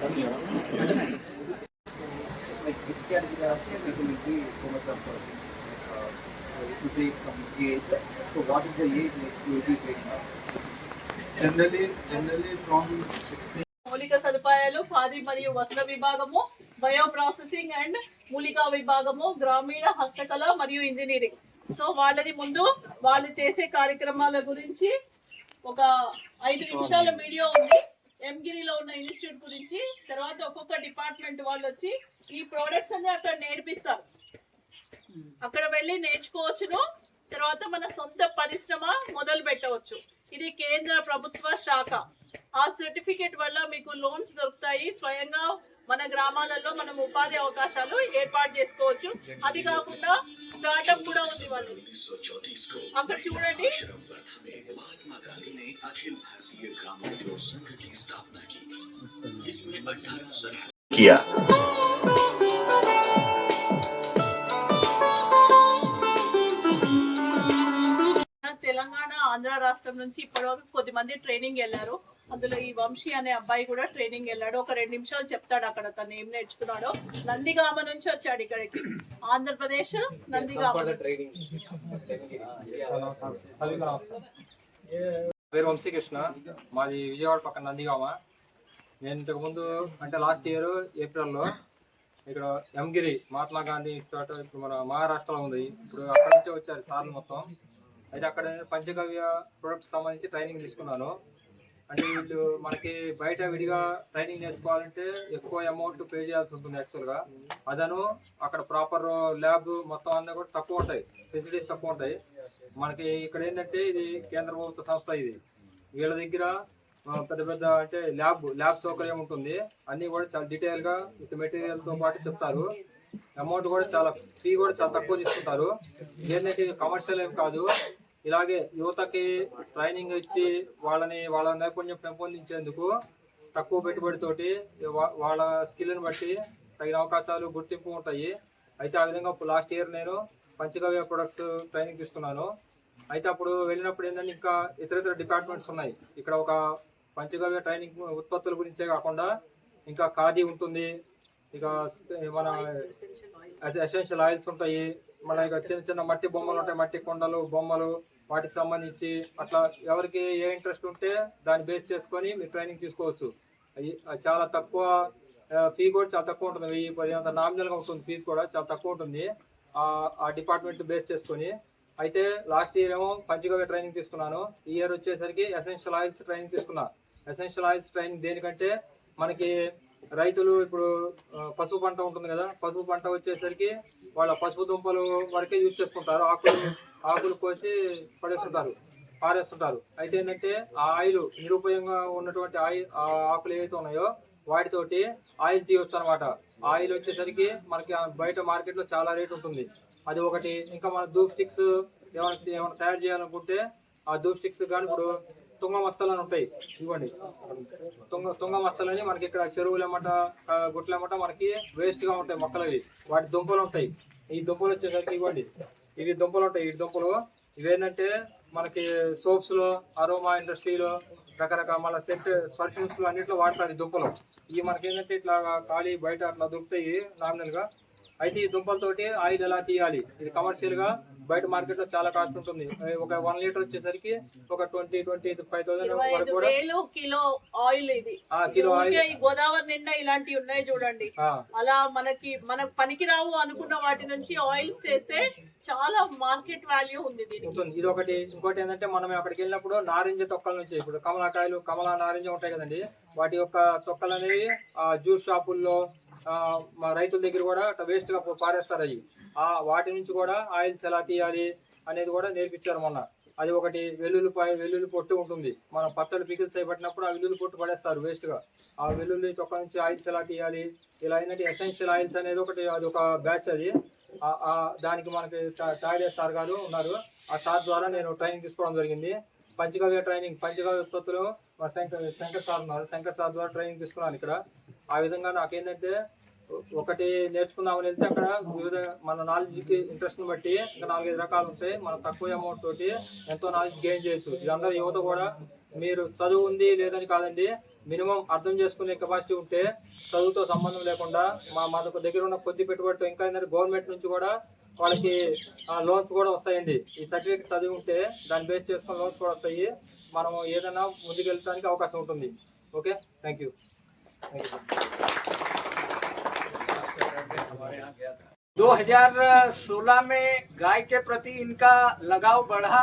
Like which category are you will be so much of it will be from age. So what is the age like you will be taking now? Generally from 16. మౌలిక సదుపాయాలు ఖాదీ మరియు వస్త్ర విభాగము, bio processing and మూలికా విభాగము, గ్రామీణ హస్తకళ మరియు engineering. So వాళ్ళది ముందు వాళ్ళు చేసే కార్యక్రమాల గురించి ఒక 5 నిమిషాల వీడియో ఉంది ఎంగిరిలో ఉన్న ఇన్స్టిట్యూట్ గురించి. తర్వాత ఒక్కొక్క డిపార్ట్మెంట్ వాళ్ళు వచ్చి ఈ ప్రోడక్ట్స్ అన్ని అక్కడ నేర్పిస్తారు, అక్కడ వెళ్ళి నేర్చుకోవచ్చును. తర్వాత మన సొంత పరిశ్రమ మొదలు పెట్టవచ్చు. ఇది కేంద్ర ప్రభుత్వ శాఖ. ఆ సర్టిఫికేట్ వల్ల మీకు లోన్స్ దొరుకుతాయి. స్వయంగా మన గ్రామాలలో మనం ఉపాధి అవకాశాలు ఏర్పాటు చేసుకోవచ్చు. అది కాకుండా స్టార్ట్అప్ కూడా ఉంది వాళ్ళు. అక్కడ చూడండి, తెలంగాణ ఆంధ్ర రాష్ట్రం నుంచి ఇప్పటివరకు కొద్దిమంది ట్రైనింగ్ వెళ్ళారు. అందులో ఈ వంశీ అనే అబ్బాయి కూడా ట్రైనింగ్ వెళ్ళాడు. ఒక 2 నిమిషాలు చెప్తాడు అక్కడ తను ఏం నేర్చుకున్నాడో. నందిగామ నుంచి వచ్చాడు ఇక్కడికి, ఆంధ్రప్రదేశ్ నందిగామ. పేరు వంశీకృష్ణ, మాది విజయవాడ పక్కన నందిగామ. నేను ఇంతకుముందు అంటే లాస్ట్ ఇయర్ ఏప్రిల్లో ఇక్కడ ఎంగిరి మహాత్మా గాంధీ ఇన్స్టిట్యూట్ ఇప్పుడు మన మహారాష్ట్రలో ఉంది. ఇప్పుడు అక్కడ నుంచే వచ్చారు సార్లు మొత్తం. అయితే అక్కడ నేను పంచగవ్య ప్రొడక్ట్స్ సంబంధించి ట్రైనింగ్ తీసుకున్నాను. అంటే వీళ్ళు మనకి బయట విడిగా ట్రైనింగ్ నేర్చుకోవాలంటే ఎక్కువ అమౌంట్ పే చేయాల్సి ఉంటుంది యాక్చువల్గా. అదను అక్కడ ప్రాపర్ ల్యాబ్ మొత్తం అన్నీ కూడా తక్కువ ఉంటాయి, ఫెసిలిటీస్ తక్కువ ఉంటాయి. మనకి ఇక్కడ ఏంటంటే ఇది కేంద్ర ప్రభుత్వ సంస్థ. ఇది వీళ్ళ దగ్గర పెద్ద పెద్ద అంటే ల్యాబ్ సౌకర్యం ఉంటుంది. అన్నీ కూడా చాలా డీటెయిల్గా విత్ మెటీరియల్తో పాటు చెప్తారు. అమౌంట్ కూడా చాలా ఫీ కూడా చాలా తక్కువ తీసుకుంటారు. ఏంటంటే ఇది కమర్షియల్ ఏం కాదు. ఇలాగే యువతకి ట్రైనింగ్ ఇచ్చి వాళ్ళ నైపుణ్యం పెంపొందించేందుకు తక్కువ పెట్టుబడితోటి వాళ్ళ స్కిల్ని బట్టి తగిన అవకాశాలు గుర్తింపు ఉంటాయి. అయితే ఆ విధంగా లాస్ట్ ఇయర్ నేను పంచగవ్య ప్రొడక్ట్స్ ట్రైనింగ్ తీసుకున్నాను. అయితే అప్పుడు వెళ్ళినప్పుడు ఏంటంటే ఇంకా ఇతర డిపార్ట్మెంట్స్ ఉన్నాయి. ఇక్కడ ఒక పంచగవ్య ట్రైనింగ్ ఉత్పత్తుల గురించే కాకుండా ఇంకా ఖాదీ ఉంటుంది, ఇక మన ఎసెన్షియల్ ఆయిల్స్ ఉంటాయి, మళ్ళీ ఇక చిన్న చిన్న మట్టి బొమ్మలు ఉంటాయి, మట్టి కొండలు బొమ్మలు, వాటికి సంబంధించి అట్లా ఎవరికి ఏ ఇంట్రెస్ట్ ఉంటే దాన్ని బేస్ చేసుకొని మీరు ట్రైనింగ్ తీసుకోవచ్చు. అది చాలా తక్కువ ఫీ కూడా చాలా తక్కువ ఉంటుంది. 1000-1500 నామినల్గా ఉంటుంది. ఫీజు కూడా చాలా తక్కువ ఉంటుంది ఆ డిపార్ట్మెంట్ బేస్ చేసుకొని. అయితే లాస్ట్ ఇయర్ ఏమో పంచగవ్య ట్రైనింగ్ తీసుకున్నాను. ఈ ఇయర్ వచ్చేసరికి ఎసెన్షియల్ ఆయిల్స్ ట్రైనింగ్ తీసుకున్నా. ఎసెన్షియల్ ఆయిల్స్ ట్రైనింగ్ దేనికంటే మనకి రైతులు ఇప్పుడు పసుపు పంట ఉంటుంది కదా, పసుపు పంట వచ్చేసరికి వాళ్ళ పసుపు దుంపలు వరకే యూజ్ చేసుకుంటారు. ఆకులు కోసి పారేస్తుంటారు. అయితే ఏంటంటే ఆ ఆయిల్ నిరుపయోగంగా ఉన్నటువంటి ఆ ఆకులు ఏవైతే ఉన్నాయో వాటితోటి ఆయిల్ తీయవచ్చు అనమాట. ఆయిల్ వచ్చేసరికి మనకి బయట మార్కెట్లో చాలా రేట్ ఉంటుంది. అది ఒకటి. ఇంకా మన ధూప్ స్టిక్స్ ఏమైనా తయారు చేయాలనుకుంటే ఆ ధూప్ స్టిక్స్ కానీ ఇప్పుడు తుంగ మస్తలు అని ఉంటాయి. ఇవ్వండి, తుంగ మస్తలని మనకి ఇక్కడ చెరువులు ఏమట గుట్ల ఏమట మనకి వేస్ట్గా ఉంటాయి మొక్కలు. అవి వాటి దుంపలు ఉంటాయి. ఈ దుంపలు వచ్చేసరికి ఇవ్వండి, ఇవి దుంపలు ఉంటాయి. ఈ దుంపలు ఇవేంటంటే మనకి సోప్స్లో, అరోమా ఇండస్ట్రీలో, రకరకాల మళ్ళీ సెంట్ పర్ఫ్యూమ్స్లో అన్నింటిలో వాడతారు ఈ దుంపలు. ఇవి మనకి ఏంటంటే ఇట్లా ఖాళీ బయట అట్లా దొరుకుతాయి నామినల్గా. అయితే ఈ దుంపలతోటి ఆయిల్ ఎలా తీయాలి, ఇది కమర్షియల్గా బయట మార్కెట్లో చాలా కాస్ట్ ఉంటుంది. ఒక 1 లీటర్ వచ్చేసరికి ఒక 20-25,000 వరకు కూడా కిలో ఆయిల్. ఇది కిలో ఆయిల్. గోదావరి నిండా ఇలాంటివి ఉన్నాయి చూడండి. అలా మనకు పనికి రావు అనుకున్న వాటి నుంచి ఆయిల్స్ చేస్తే చాలా మార్కెట్ వాల్యూ ఉంది ఉంటుంది. ఇది ఒకటి. ఇంకోటి ఏంటంటే మనం అక్కడికి వెళ్ళినప్పుడు నారింజ తొక్కల నుంచి, ఇప్పుడు కమలా నారింజ ఉంటాయి కదండి, వాటి యొక్క తొక్కలు అనేవి జ్యూస్ షాపుల్లో మా రైతుల దగ్గర కూడా వేస్ట్గా పారేస్తారు. అవి వాటి నుంచి కూడా ఆయిల్స్ ఎలా తీయాలి అనేది కూడా నేర్పించారు మొన్న. అది ఒకటి. వెల్లుల్లి పొట్టు ఉంటుంది. మనం పచ్చడి పికిల్స్ అయిపట్టినప్పుడు ఆ వెల్లుల్లి పొట్టు పడేస్తారు వేస్ట్గా. ఆ వెల్లుల్లి తొక్క నుంచి ఆయిల్స్ ఎలా తీయాలి, ఇలా ఏంటంటే ఎసెన్షియల్ ఆయిల్స్ అనేది ఒకటి. అది ఒక బ్యాచ్. అది దానికి మనకి తాడే సార్ గారు ఉన్నారు. ఆ సార్ ద్వారా నేను ట్రైనింగ్ తీసుకోవడం జరిగింది. పంచగవ్య ఉత్పత్తులు శంకర్ సార్ ఉన్నారు. శంకర్ సార్ ద్వారా ట్రైనింగ్ తీసుకున్నాను ఇక్కడ. ఆ విధంగా నాకేంటంటే ఒకటి నేర్చుకుందామని వెళ్తే అక్కడ వివిధ మన నాలెడ్జ్కి ఇంట్రెస్ట్ని బట్టి ఇంకా 4-5 రకాలు ఉంటాయి. మనం తక్కువ అమౌంట్ తోటి ఎంతో నాలెడ్జ్ గెయిన్ చేయొచ్చు. ఇదందరూ యువత కూడా, మీరు చదువు ఉంది లేదని కాదండి, మినిమం అర్థం చేసుకునే కెపాసిటీ ఉంటే చదువుతో సంబంధం లేకుండా మా దగ్గర ఉన్న కొద్ది పెట్టుబడితో ఇంకా ఏంటంటే గవర్నమెంట్ నుంచి కూడా వాళ్ళకి లోన్స్ కూడా వస్తాయండి. ఈ సర్టిఫికేట్ చదివి ఉంటే దాన్ని బేస్ చేసుకుని లోన్స్ కూడా వస్తాయి. మనం ఏదైనా ముందుకెళ్ళడానికి అవకాశం ఉంటుంది. Okay, thank you. 2016 में गाय के प्रति इनका लगाव बढ़ा।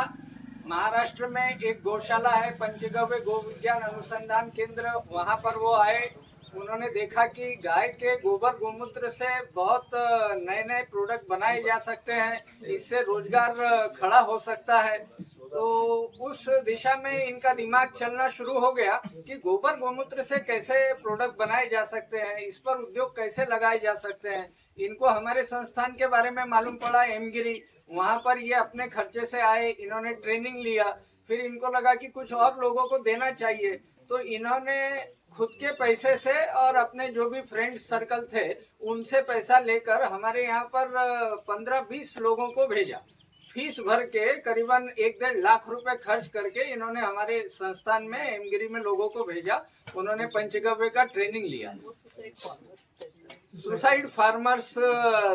महाराष्ट्र में एक गौशाला है पंचगव्य गौ विज्ञान अनुसंधान केंद्र, वहां पर वो आए। उन्होंने देखा कि गाय के गोबर गोमूत्र से बहुत नए नए प्रोडक्ट बनाए जा सकते हैं, इससे रोजगार खड़ा हो सकता है। तो उस दिशा में इनका दिमाग चलना शुरू हो गया कि गोबर गोमूत्र से कैसे प्रोडक्ट बनाए जा सकते हैं, इस पर उद्योग कैसे लगाए जा सकते हैं। इनको हमारे संस्थान के बारे में मालूम पड़ा, एमगिरी, वहाँ पर ये अपने खर्चे से आए, इन्होंने ट्रेनिंग लिया। फिर इनको लगा कि कुछ और लोगों को देना चाहिए, तो इन्होंने खुद के पैसे से और अपने जो भी फ्रेंड सर्कल थे उनसे पैसा लेकर हमारे यहाँ पर 15-20 लोगों को भेजा। फीस भर के करीबन 1-1.5 लाख रुपए खर्च करके इन्होंने हमारे संस्थान में एमगिरी में लोगों को भेजा। उन्होंने पंचगव्य का ट्रेनिंग लिया। सुसाइड फार्मर्स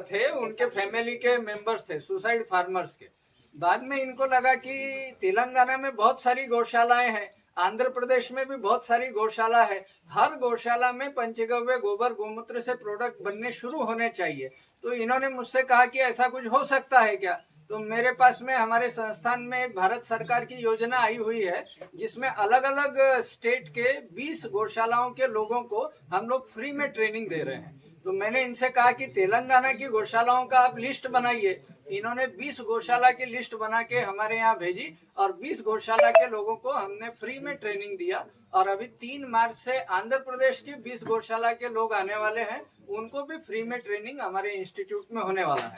थे, उनके फैमिली के मेंबर्स थे सुसाइड फार्मर्स के। बाद में इनको लगा कि तेलंगाना में बहुत सारी गौशालाएं हैं, आंध्र प्रदेश में भी बहुत सारी गौशाला है, हर गौशाला में पंचगव्य गोबर गोमूत्र से प्रोडक्ट बनने शुरू होने चाहिए। तो इन्होंने मुझसे कहा कि ऐसा कुछ हो सकता है क्या। तो मेरे पास में हमारे संस्थान में एक भारत सरकार की योजना आई हुई है जिसमें अलग अलग स्टेट के 20 गौशालाओं के लोगों को हम लोग फ्री में ट्रेनिंग दे रहे हैं। तो मैंने इनसे कहा कि तेलंगाना की गौशालाओं का आप लिस्ट बनाइए। इन्होंने 20 गौशाला की लिस्ट बना के हमारे यहाँ भेजी और 20 गौशाला के लोगों को हमने फ्री में ट्रेनिंग दिया। और अभी 3 मार्च से आंध्र प्रदेश की 20 गौशाला के लोग आने वाले हैं, उनको भी फ्री में ट्रेनिंग हमारे इंस्टीट्यूट में होने वाला है।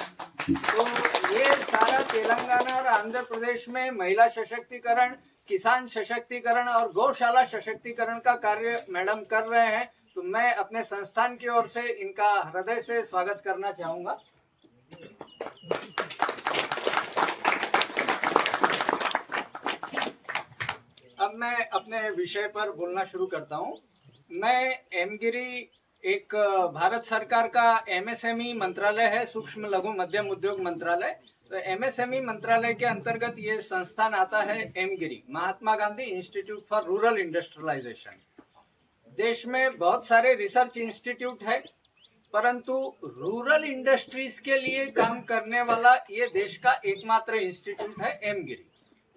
तो ये सारा तेलंगाना और आंध्र प्रदेश में महिला सशक्तिकरण, किसान सशक्तिकरण और गौशाला सशक्तिकरण का कार्य मैडम कर रहे हैं। तो मैं अपने संस्थान की ओर से इनका हृदय से स्वागत करना चाहूँगा। अब मैं अपने विषय पर बोलना शुरू करता हूँ। मैं एमगिरी एक भारत सरकार का एमएसएमई मंत्रालय है, सूक्ष्म लघु मध्यम उद्योग मंत्रालय। तो एमएसएमई मंत्रालय के अंतर्गत ये संस्थान आता है MGIRI, Mahatma Gandhi institute for rural industrialisation. देश में बहुत सारे रिसर्च इंस्टीट्यूट है, परंतु रूरल इंडस्ट्रीज के लिए काम करने वाला ये देश का एकमात्र इंस्टीट्यूट है एमगिरी।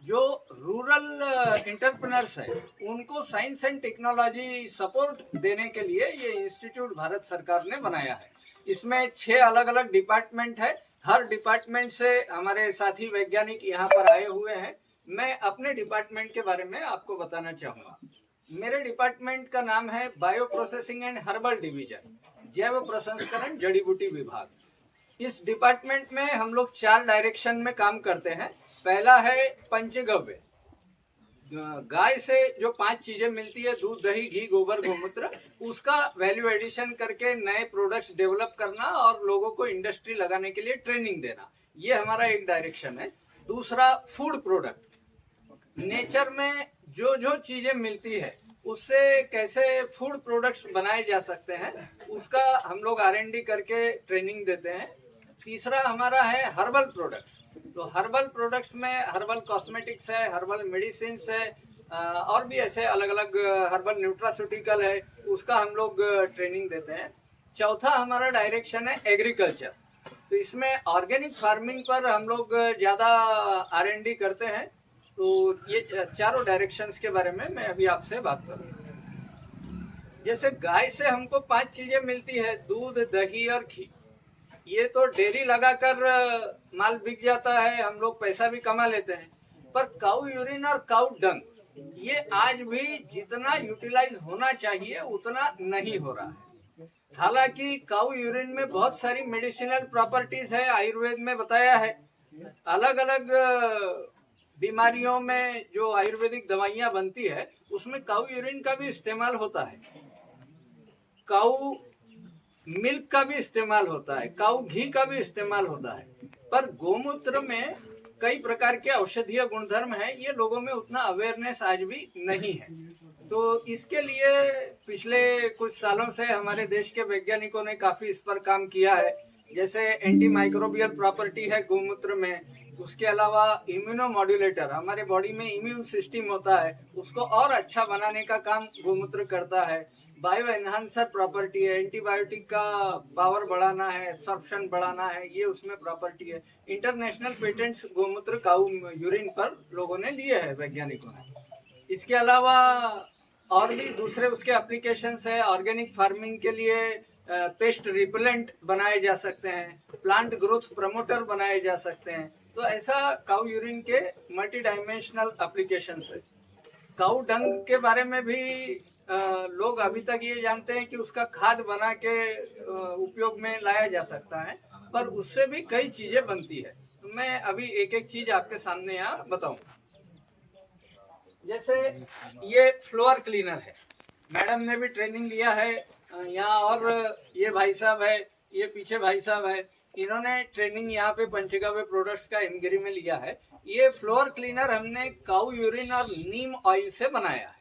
जो रूरल एंटरप्रेन्योर्स है उनको साइंस एंड टेक्नोलॉजी सपोर्ट देने के लिए ये इंस्टीट्यूट भारत सरकार ने बनाया है। इसमें 6 अलग अलग डिपार्टमेंट है, हर डिपार्टमेंट से हमारे साथी वैज्ञानिक यहाँ पर आए हुए हैं। मैं अपने डिपार्टमेंट के बारे में आपको बताना चाहूँगा। मेरे डिपार्टमेंट का नाम है bio processing and herbal division, जैव प्रसंस्करण जड़ी बूटी विभाग। इस डिपार्टमेंट में हम लोग 4 डायरेक्शन में काम करते हैं। पहला है पंचगव्य, गाय से जो 5 चीजें मिलती है, दूध, दही, घी, गोबर, गोमूत्र, उसका वैल्यू एडिशन करके नए प्रोडक्ट्स डेवलप करना और लोगों को इंडस्ट्री लगाने के लिए ट्रेनिंग देना, ये हमारा एक डायरेक्शन है। दूसरा फूड प्रोडक्ट, नेचर में जो जो चीजें मिलती है उससे कैसे फूड प्रोडक्ट्स बनाए जा सकते हैं, उसका हम लोग R&D करके ट्रेनिंग देते हैं। तीसरा हमारा है हर्बल प्रोडक्ट्स। तो हर्बल प्रोडक्ट्स में हर्बल कॉस्मेटिक्स है, हर्बल मेडिसिन है, और भी ऐसे अलग अलग हर्बल न्यूट्रास्यूटिकल है, उसका हम लोग ट्रेनिंग देते हैं। चौथा हमारा डायरेक्शन है एग्रीकल्चर। तो इसमें ऑर्गेनिक फार्मिंग पर हम लोग ज़्यादा R&D करते हैं। तो ये चारों डायरेक्शंस के बारे में मैं अभी आपसे बात करूँ। जैसे गाय से हमको 5 चीजें मिलती है, दूध, दही और घी। ये तो डेयरी लगाकर माल बिक जाता है, हम लोग पैसा भी कमा लेते हैं। पर काऊ यूरिन और काऊ डंग ये आज भी जितना यूटिलाइज होना चाहिए उतना नहीं हो रहा है। हालांकि काऊ यूरिन में बहुत सारी मेडिसिनल प्रॉपर्टीज है, आयुर्वेद में बताया है। अलग अलग बीमारियों में जो आयुर्वेदिक दवाइयाँ बनती है उसमें काऊ यूरिन का भी इस्तेमाल होता है, काऊ मिल्क का भी इस्तेमाल होता है, काऊ घी का भी इस्तेमाल होता है। पर गोमूत्र में कई प्रकार के औषधीय गुणधर्म है, ये लोगों में उतना अवेयरनेस आज भी नहीं है। तो इसके लिए पिछले कुछ सालों से हमारे देश के वैज्ञानिकों ने काफी इस पर काम किया है। जैसे एंटी माइक्रोबियल प्रॉपर्टी है गोमूत्र में, उसके अलावा इम्यूनो मॉड्यूलेटर, हमारे बॉडी में इम्यून सिस्टम होता है उसको और अच्छा बनाने का काम गोमूत्र करता है। बायो एनहांसर प्रॉपर्टी है, एंटीबायोटिक का पावर बढ़ाना है, एब्सॉर्प्शन बढ़ाना है, ये उसमें प्रॉपर्टी है। इंटरनेशनल पेटेंट्स गोमूत्र काऊ यूरिन पर लोगों ने लिए हैं वैज्ञानिकों ने। इसके अलावा और भी दूसरे उसके एप्लीकेशंस है। ऑर्गेनिक फार्मिंग के लिए पेस्ट रिपेलेंट बनाए जा सकते हैं, प्लांट ग्रोथ प्रमोटर बनाए जा सकते हैं। तो ऐसा काऊ यूरिन के मल्टी डायमेंशनल एप्लीकेशंस है। काऊ डंग के बारे में भी लोग अभी तक ये जानते हैं कि उसका खाद बना के उपयोग में लाया जा सकता है, पर उससे भी कई चीजें बनती है। तो मैं अभी एक एक चीज आपके सामने यहाँ बताऊंगा। जैसे ये फ्लोर क्लीनर है, मैडम ने भी ट्रेनिंग लिया है यहाँ, और ये भाई साहब है, ये पीछे भाई साहब है, इन्होंने ट्रेनिंग यहाँ पे पंचगव्य प्रोडक्ट्स का हिमगिरी में लिया है। ये फ्लोर क्लीनर हमने काऊ यूरिन और नीम ऑयल से बनाया है।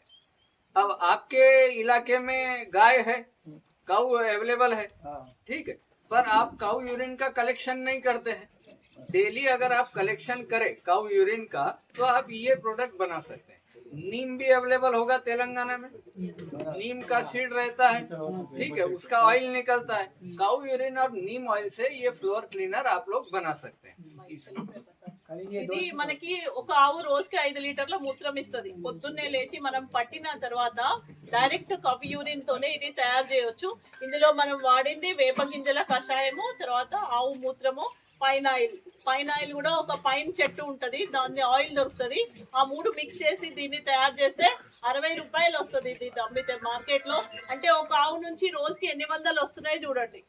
अब आपके इलाके में गाय है, काऊ अवेलेबल है, ठीक है, पर आप काऊ यूरिन का कलेक्शन नहीं करते हैं। डेली अगर आप कलेक्शन करें काऊ यूरिन का तो आप ये प्रोडक्ट बना सकते हैं। नीम भी अवेलेबल होगा तेलंगाना में, नीम का सीड रहता है, ठीक है, उसका ऑयल निकलता है। काऊ यूरिन और नीम ऑयल से ये फ्लोर क्लीनर आप लोग बना सकते हैं। ఇది మనకి ఒక ఆవు రోజుకి 5 లీటర్ల మూత్రం ఇస్తుంది. పొద్దున్నే లేచి మనం పట్టిన తర్వాత డైరెక్ట్ కవ్ యూరిన్ తోనే ఇది తయారు చేయొచ్చు. ఇందులో మనం వాడింది వేప గింజల కషాయము, తర్వాత ఆవు మూత్రము, పైన్ ఆయిల్ కూడా ఒక పైన్ చెట్టు ఉంటది, దాన్ని ఆయిల్ దొరుకుతుంది. ఆ మూడు మిక్స్ చేసి దీన్ని తయారు చేస్తే 60 రూపాయలు వస్తుంది. ఇది అమ్మితే మార్కెట్ లో. అంటే ఒక ఆవు నుంచి రోజుకి ఎన్ని వందలు వస్తున్నాయి చూడండి.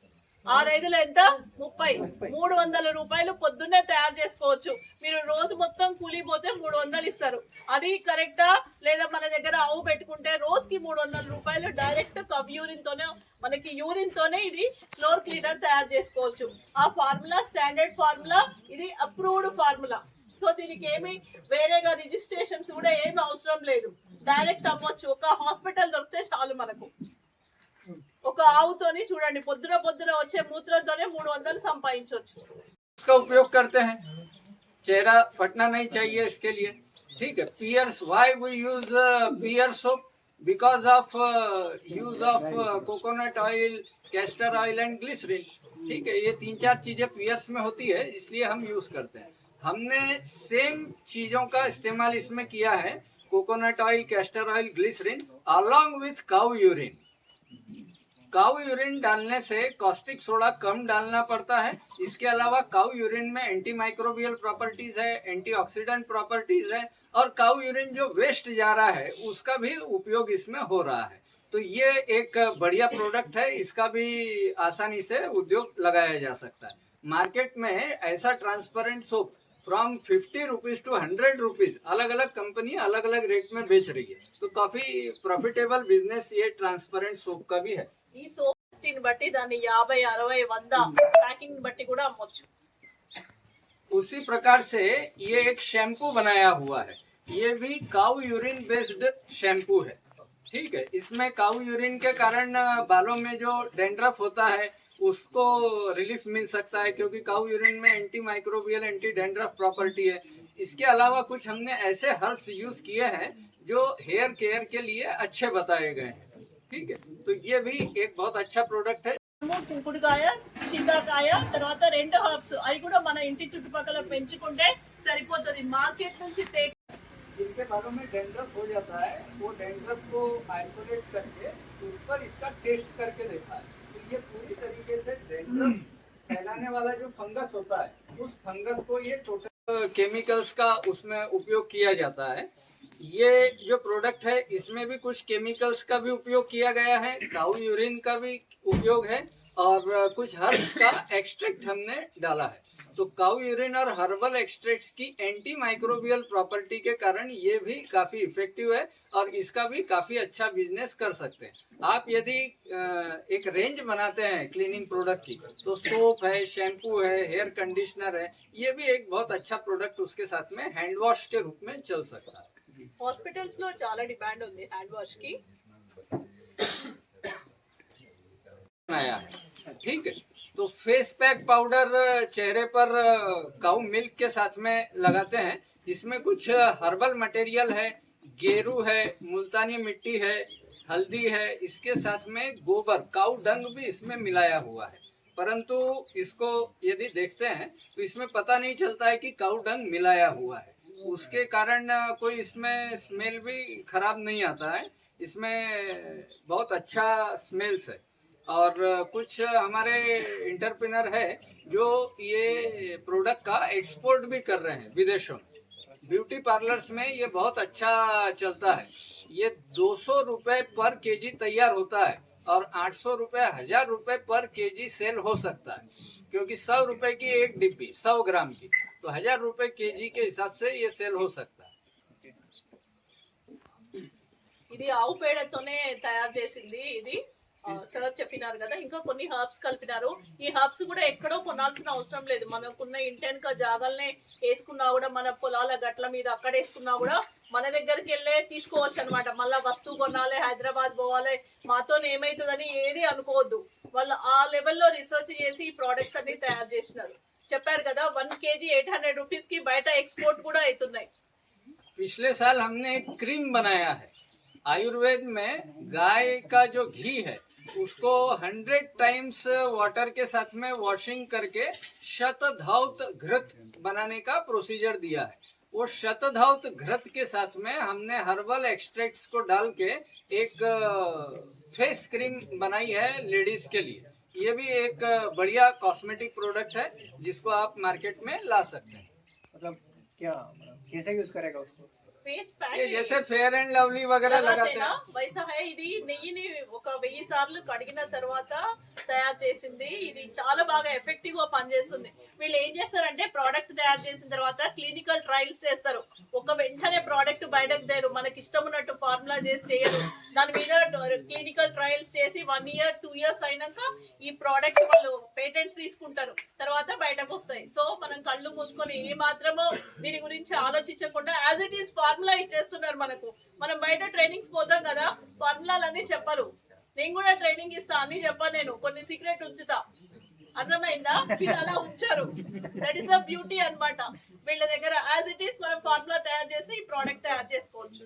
6 ఎంత 30, 300 రూపాయలు పొద్దున్నే తయారు చేసుకోవచ్చు. మీరు రోజు మొత్తం కూలిపోతే 300 ఇస్తారు. అది కరెక్టా లేదా? మన దగ్గర ఆవు పెట్టుకుంటే రోజుకి 300 రూపాయలు డైరెక్ట్ కవ్ యూరిన్ తోనే, మనకి యూరిన్ తోనే ఇది ఫ్లోర్ క్లీనర్ తయారు చేసుకోవచ్చు. ఆ ఫార్ములా స్టాండర్డ్ ఫార్ములా, ఇది అప్రూవ్డ్ ఫార్ములా. సో దీనికి ఏమి వేరేగా రిజిస్ట్రేషన్స్ కూడా ఏమి అవసరం లేదు, డైరెక్ట్ అవ్వచ్చు. ఒక హాస్పిటల్ దొరికితే చాలు మనకు. ఒక ఆవుతోని చూడండి పొద్దున వచ్చే మూత్రంతోనే 300 సంపాదించవచ్చు. इसका उपयोग करते हैं, चेहरा फटना नहीं चाहिए इसके लिए, ठीक है। Pears, why we use Pear soap? Because of use of coconut oil, castor oil and glycerine, ठीक है। ये 3-4 चीजें पियर्स में होती है, इसलिए हम यूज करते हैं। हमने सेम चीजों का इस्तेमाल इसमें किया है, coconut oil, castor oil, glycerine along with cow urine. Cow urine डालने से कॉस्टिक सोडा कम डालना पड़ता है। इसके अलावा काऊ यूरिन में एंटी माइक्रोबियल प्रॉपर्टीज है, एंटीऑक्सीडेंट प्रॉपर्टीज है, और काऊ यूरिन जो वेस्ट जा रहा है उसका भी उपयोग इसमें हो रहा है। तो ये एक बढ़िया प्रोडक्ट है, इसका भी आसानी से उद्योग लगाया जा सकता है। मार्केट में ऐसा transparent soap from 50 rupees to 100 rupees अलग अलग कंपनी अलग अलग रेट में बेच रही है। तो काफी प्रॉफिटेबल बिजनेस ये ट्रांसपेरेंट सोप का भी है। ఈ సోప్ ని బట్టి దాన్ని 50, 60, 100 ప్యాకింగ్ బట్టి కూడా అమ్మొచ్చు. उसी प्रकार से ये एक शैम्पू बनाया हुआ है, ये भी काऊ यूरिन बेस्ड शैम्पू है, ठीक है। इसमें काऊ यूरिन के कारण बालों में जो डेंड्रफ होता है उसको रिलीफ मिल सकता है, क्योंकि काऊ यूरिन में anti microbial, anti dandruff property है। इसके अलावा कुछ हमने ऐसे हर्ब्स यूज किए हैं जो हेयर केयर के लिए अच्छे बताए गए हैं, ठीक है। तो ये भी एक बहुत अच्छा प्रोडक्ट है। కుంకుడుకాయ, చింతకాయ, తర్వాత 2 హర్బ్స్, అవి కూడా మన ఇంటి చుట్టుపక్కల పెంచుకుంటే సరిపోతుంది. మార్కెట్ నుంచి जिनके बालों में डेंड्रफ हो जाता है वो डेंड्रफ को आइसोलेट करके उस पर इसका टेस्ट करके देखा है। तो ये पूरी तरीके से डेंड्रफ फैलाने वाला जो फंगस होता है उस फंगस को ये टोटल केमिकल्स का उसमें उपयोग किया जाता है। ये जो प्रोडक्ट है इसमें भी कुछ केमिकल्स का भी उपयोग किया गया है, काऊ यूरिन का भी उपयोग है, और कुछ हर्ब्स का एक्सट्रैक्ट हमने डाला है। तो काऊ यूरिन और हर्बल एक्सट्रैक्ट्स की एंटी माइक्रोबियल प्रॉपर्टी के कारण ये भी काफी इफेक्टिव है, और इसका भी काफी अच्छा बिजनेस कर सकते हैं। आप यदि एक रेंज बनाते हैं क्लीनिंग प्रोडक्ट की, तो सोप है, शैम्पू है, हेयर कंडीशनर है, ये भी एक बहुत अच्छा प्रोडक्ट उसके साथ में हैंड वॉश के रूप में चल सकता है। హాస్పిటల్స్ లో చాలా డిమాండ్ ఉంది హ్యాండ్ వాష్ కి. आया है, ठीक है। तो फेस पैक पाउडर चेहरे पर काऊ मिल्क के साथ में लगाते हैं। इसमें कुछ हर्बल मटेरियल है, गेरू है, मुल्तानी मिट्टी है, हल्दी है, इसके साथ में गोबर काऊ डंग भी इसमें मिलाया हुआ है। परंतु इसको यदि देखते हैं तो इसमें पता नहीं चलता है कि काऊ डंग मिलाया हुआ है। उसके कारण कोई इसमें स्मेल भी खराब नहीं आता है। इसमें बहुत अच्छा स्मेल्स है। और कुछ हमारे इंटरप्रेनर है जो ये प्रोडक्ट का एक्सपोर्ट भी कर रहे हैं विदेशों में। ब्यूटी पार्लर्स में ये बहुत अच्छा चलता है। ये 200 रुपये पर केजी तैयार होता है और 800 रुपये 1000 रुपये पर केजी सेल हो सकता है, क्योंकि 100 रुपये की एक डिब्बी 100 ग्राम की, तो 1000 रुपये केजी के हिसाब से ये सेल हो सकता है। ఇది ఆవు పేడతోనే తయారు చేసింది. ఇది సార్ చెప్పినారు కదా, ఇంకా కొన్ని హర్బ్స్ కలిపినారు. ఈ హర్బ్స్ కూడా ఎక్కడో కొనాల్సిన అవసరం లేదు. మనకున్న ఇంటెన్క జాగాలనే వేసుకున్నా కూడా, మన పొలాల గట్ల మీద అక్కడ వేసుకున్నా కూడా మన దగ్గరికి వెళ్ళే తీసుకోవచ్చు అనమాట. మళ్ళీ వస్తువు కొనాలి, హైదరాబాద్ పోవాలి, మాతో ఏమవుతుందని ఏది అనుకోవద్దు. వాళ్ళు ఆ లెవెల్లో రీసెర్చ్ చేసి ఈ ప్రోడక్ట్స్ అన్ని తయారు చేసినారు. చెప్పారు కదా 1 kg 800 రూపీస్ కి బయట ఎక్స్పోర్ట్ కూడా అవుతున్నాయి. पिछले साल हमने एक क्रीम बनाया है आयुर्वेद में। गाय का जो घी है उसको 100 टाइम्स वाटर के साथ में वॉशिंग करके शतधाउत घृत बनाने का प्रोसीजर दिया है। वो शतधाउत घृत के साथ में हमने हर्बल एक्सट्रैक्ट्स को डाल के एक फेस क्रीम बनाई है लेडीज के लिए। ये भी एक बढ़िया कॉस्मेटिक प्रोडक्ट है जिसको आप मार्केट में ला सकते हैं। मतलब क्या, मतलब कैसे यूज करेगा उसको? ఫేస్ ये ప్యాక్ जैसे फेयर एंड लवली वगैरह लगाते लगातेना हैं। वैसा है. ఇది నెయ్యిని ఒక 1000 సార్లు కడిగిన తర్వాత తయారు చేసింది. ఇది చాలా బాగా ఎఫెక్టివ్ గా పనిచేస్తుంది. వీళ్ళు ఏం చేస్తారంటే ప్రోడక్ట్ తయారు చేసిన తర్వాత క్లినికల్ ట్రయల్స్ చేస్తారు. ఒక వెంటనే ప్రోడక్ట్ బయటకు తేరు, మనకి ఇష్టం ఉన్నట్టు ఫార్ములా చేసి చేయరు. దాని మీద క్లినికల్ ట్రయల్స్ చేసి 1 year 2 years అయినాక ఈ ప్రోడక్ట్ వాళ్ళు పేటెంట్స్ తీసుకుంటారు, తర్వాత బయటకు వస్తాయి. సో మనం కళ్ళు మూసుకొని ఏ మాత్రమో దీని గురించి ఆలోచించకుండా యాజ్ ఇట్ ఈస్ ఫార్ములా ఇచ్చేస్తున్నారు మనకు. మనం బయట ట్రైనింగ్స్ పోతాం కదా, ఫార్ములాలన్నీ చెప్పరు. నేను కూడా ట్రైనింగ్ ఇస్తా, అన్ని చెప్పాను, నేను కొన్ని సీక్రెట్ ఉంచుతా. అర్థమైందా? వీళ్ళు అలా ఉంచారు. దట్ ఈస్ ద బ్యూటీ అన్నమాట. వీళ్ళ దగ్గర యాజ్ ఇట్ ఈస్ మనం ఫార్ములా తయారు చేసి ఈ ప్రోడక్ట్ తయారు చేసుకోవచ్చు.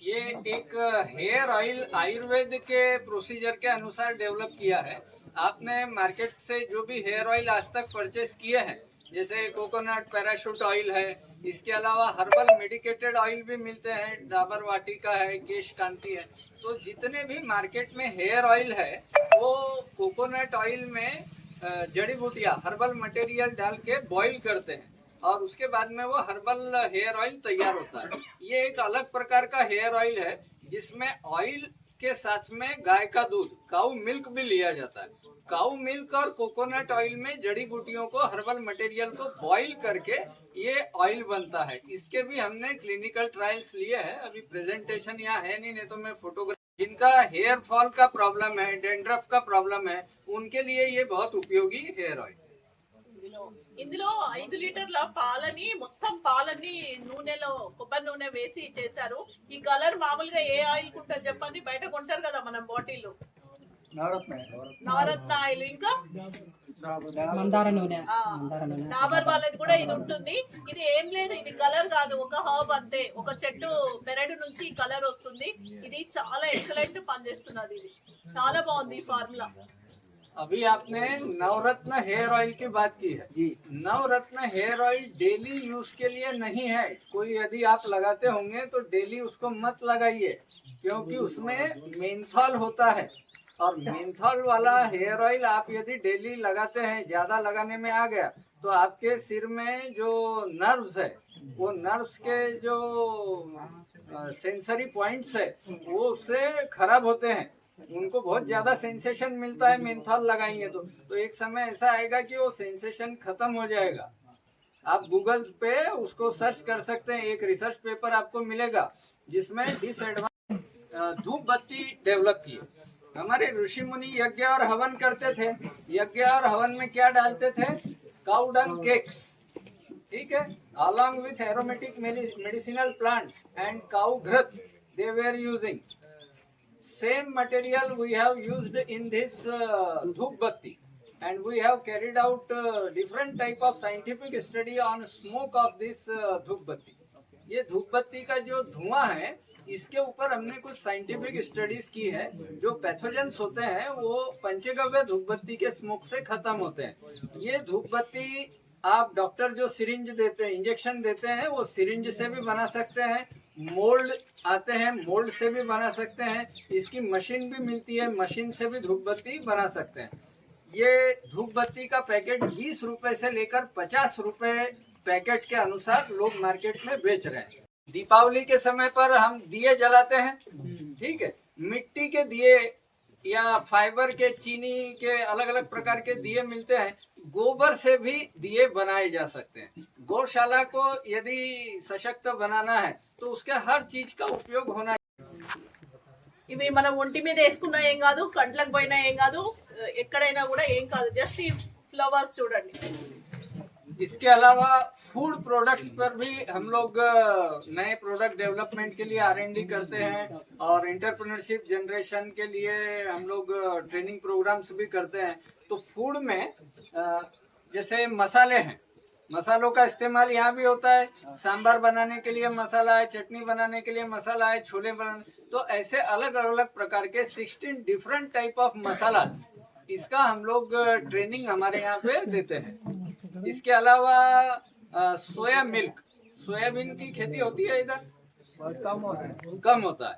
ये एक हेयर ऑयल आयुर्वेद के प्रोसीजर के अनुसार डेवलप किया है। आपने मार्केट से जो भी हेयर ऑयल आज तक परचेस किए हैं, जैसे कोकोनट पैराशूट ऑयल है, इसके अलावा हर्बल मेडिकेटेड ऑयल भी मिलते हैं, डाबर वाटिका है, केश कांति है। तो जितने भी मार्केट में हेयर ऑयल है वो कोकोनट ऑयल में जड़ी बूटियाँ हर्बल मटेरियल डाल के बॉईल करते हैं और उसके बाद में वो हर्बल हेयर ऑयल तैयार होता है। ये एक अलग प्रकार का हेयर ऑयल है जिसमें ऑयल के साथ में गाय का दूध काऊ मिल्क भी लिया जाता है। काऊ मिल्क और कोकोनट ऑयल में जड़ी बूटियों को हर्बल मटेरियल को बॉईल करके ये ऑयल बनता है। इसके भी हमने क्लिनिकल ट्रायल्स लिए हैं। अभी प्रेजेंटेशन यहाँ है नहीं तो मैं फोटोग्राफ, जिनका हेयर फॉल का प्रॉब्लम है, डेंड्रफ का प्रॉब्लम है, उनके लिए ये बहुत उपयोगी हेयर ऑयल। ఇందులో 5 లీటర్ల పాలని మొత్తం పాలని నూనెలో కొబ్బరి నూనె వేసి చేశారు. ఈ కలర్ మామూలుగా ఏ ఆయిల్ కుంటారు చెప్పండి, బయట కొంటారు కదా మనం బాటిల్లో, నవరత్న ఆయిల్, ఇంకా మందార నూనె డాబర్ వాళ్ళది కూడా ఇది ఉంటుంది. ఇది ఏం లేదు, ఇది కలర్ కాదు, ఒక హర్బ్ అంతే. ఒక చెట్టు పెరడు నుంచి ఈ కలర్ వస్తుంది. ఇది చాలా ఎక్సలెంట్ పనిచేస్తున్నది. ఇది చాలా బాగుంది ఈ ఫార్ములా. अभी आपने नवरत्न हेयर ऑयल की बात की है जी। नवरत्न हेयर ऑयल डेली यूज के लिए नहीं है। कोई यदि आप लगाते होंगे तो डेली उसको मत लगाइए, क्योंकि उसमें मेंथॉल होता है और मेंथॉल वाला हेयर ऑयल आप यदि डेली लगाते हैं, ज्यादा लगाने में आ गया तो आपके सिर में जो नर्व्स है वो नर्व्स के जो सेंसरी पॉइंट्स है वो उससे खराब होते हैं। उनको बहुत ज्यादा सेंसेशन मिलता है मेंथॉल लगाएंगे तो एक समय ऐसा आएगा कि वो सेंसेशन खत्म हो जाएगा। आप गूगल पे उसको सर्च कर सकते हैं। एक रिसर्च पेपर आपको मिलेगा जिसमें डिसएडवांटेज धूप बत्ती डेवलप की। हमारे ऋषि मुनि यज्ञ और हवन करते थे। यज्ञ और हवन में क्या डालते थे? काऊ डंग केक्स, ठीक है। along with aromatic medicinal plants and cow ghath they were using. Same material we have used in this dhuk batti, and we have carried out different type of scientific study on smoke of this dhuk batti. ये धूप बत्ती का जो धुआं है इसके ऊपर हमने कुछ साइंटिफिक स्टडीज की है। जो पैथोजेंस होते हैं वो पंचगव्य धूप बत्ती के स्मोक से खत्म होते हैं। ये धूप बत्ती आप डॉक्टर जो सिरिंज देते हैं, इंजेक्शन देते हैं, वो सिरिंज से भी बना सकते हैं, मोल्ड आते हैं मोल्ड से भी बना सकते हैं, इसकी मशीन भी मिलती है, मशीन से भी धूप बत्ती बना सकते हैं। ये धूप बत्ती का पैकेट 20 रुपए से लेकर 50 रुपए पैकेट के अनुसार लोग मार्केट में बेच रहे हैं। दीपावली के समय पर हम दिए जलाते हैं, ठीक है, मिट्टी के दिए या फाइबर के, चीनी के अलग अलग प्रकार के दिए मिलते हैं। गोबर से भी दिए बनाए जा सकते हैं। गौशाला को यदि सशक्त बनाना है तो उसके हर चीज का उपयोग होना। ఇవి మనం ఒంటి మీద వేసుకున్నా ఏం కాదు, కంట్లకు పోయినా ఏం కాదు, ఎక్కడైనా కూడా ఏం కాదు, జస్ట్ ఈ ఫ్లవర్స్ చూడండి। इसके अलावा फूड प्रोडक्ट्स पर भी हम लोग नए प्रोडक्ट डेवलपमेंट के लिए R&D करते हैं और एंटरप्रेन्योरशिप जनरेशन के लिए हम लोग ट्रेनिंग प्रोग्राम्स भी करते हैं। तो फूड में जैसे मसाले हैं, मसालों का इस्तेमाल यहाँ भी होता है। सांभर बनाने के लिए मसाला है, चटनी बनाने के लिए मसाला है, छोले बनाने, तो ऐसे अलग अलग प्रकार के 16 डिफरेंट टाइप ऑफ मसाला, इसका हम लोग ट्रेनिंग हमारे यहाँ पे देते हैं। इसके अलावा सोया मिल्क, सोयाबीन की खेती होती है इधर, कम होता है,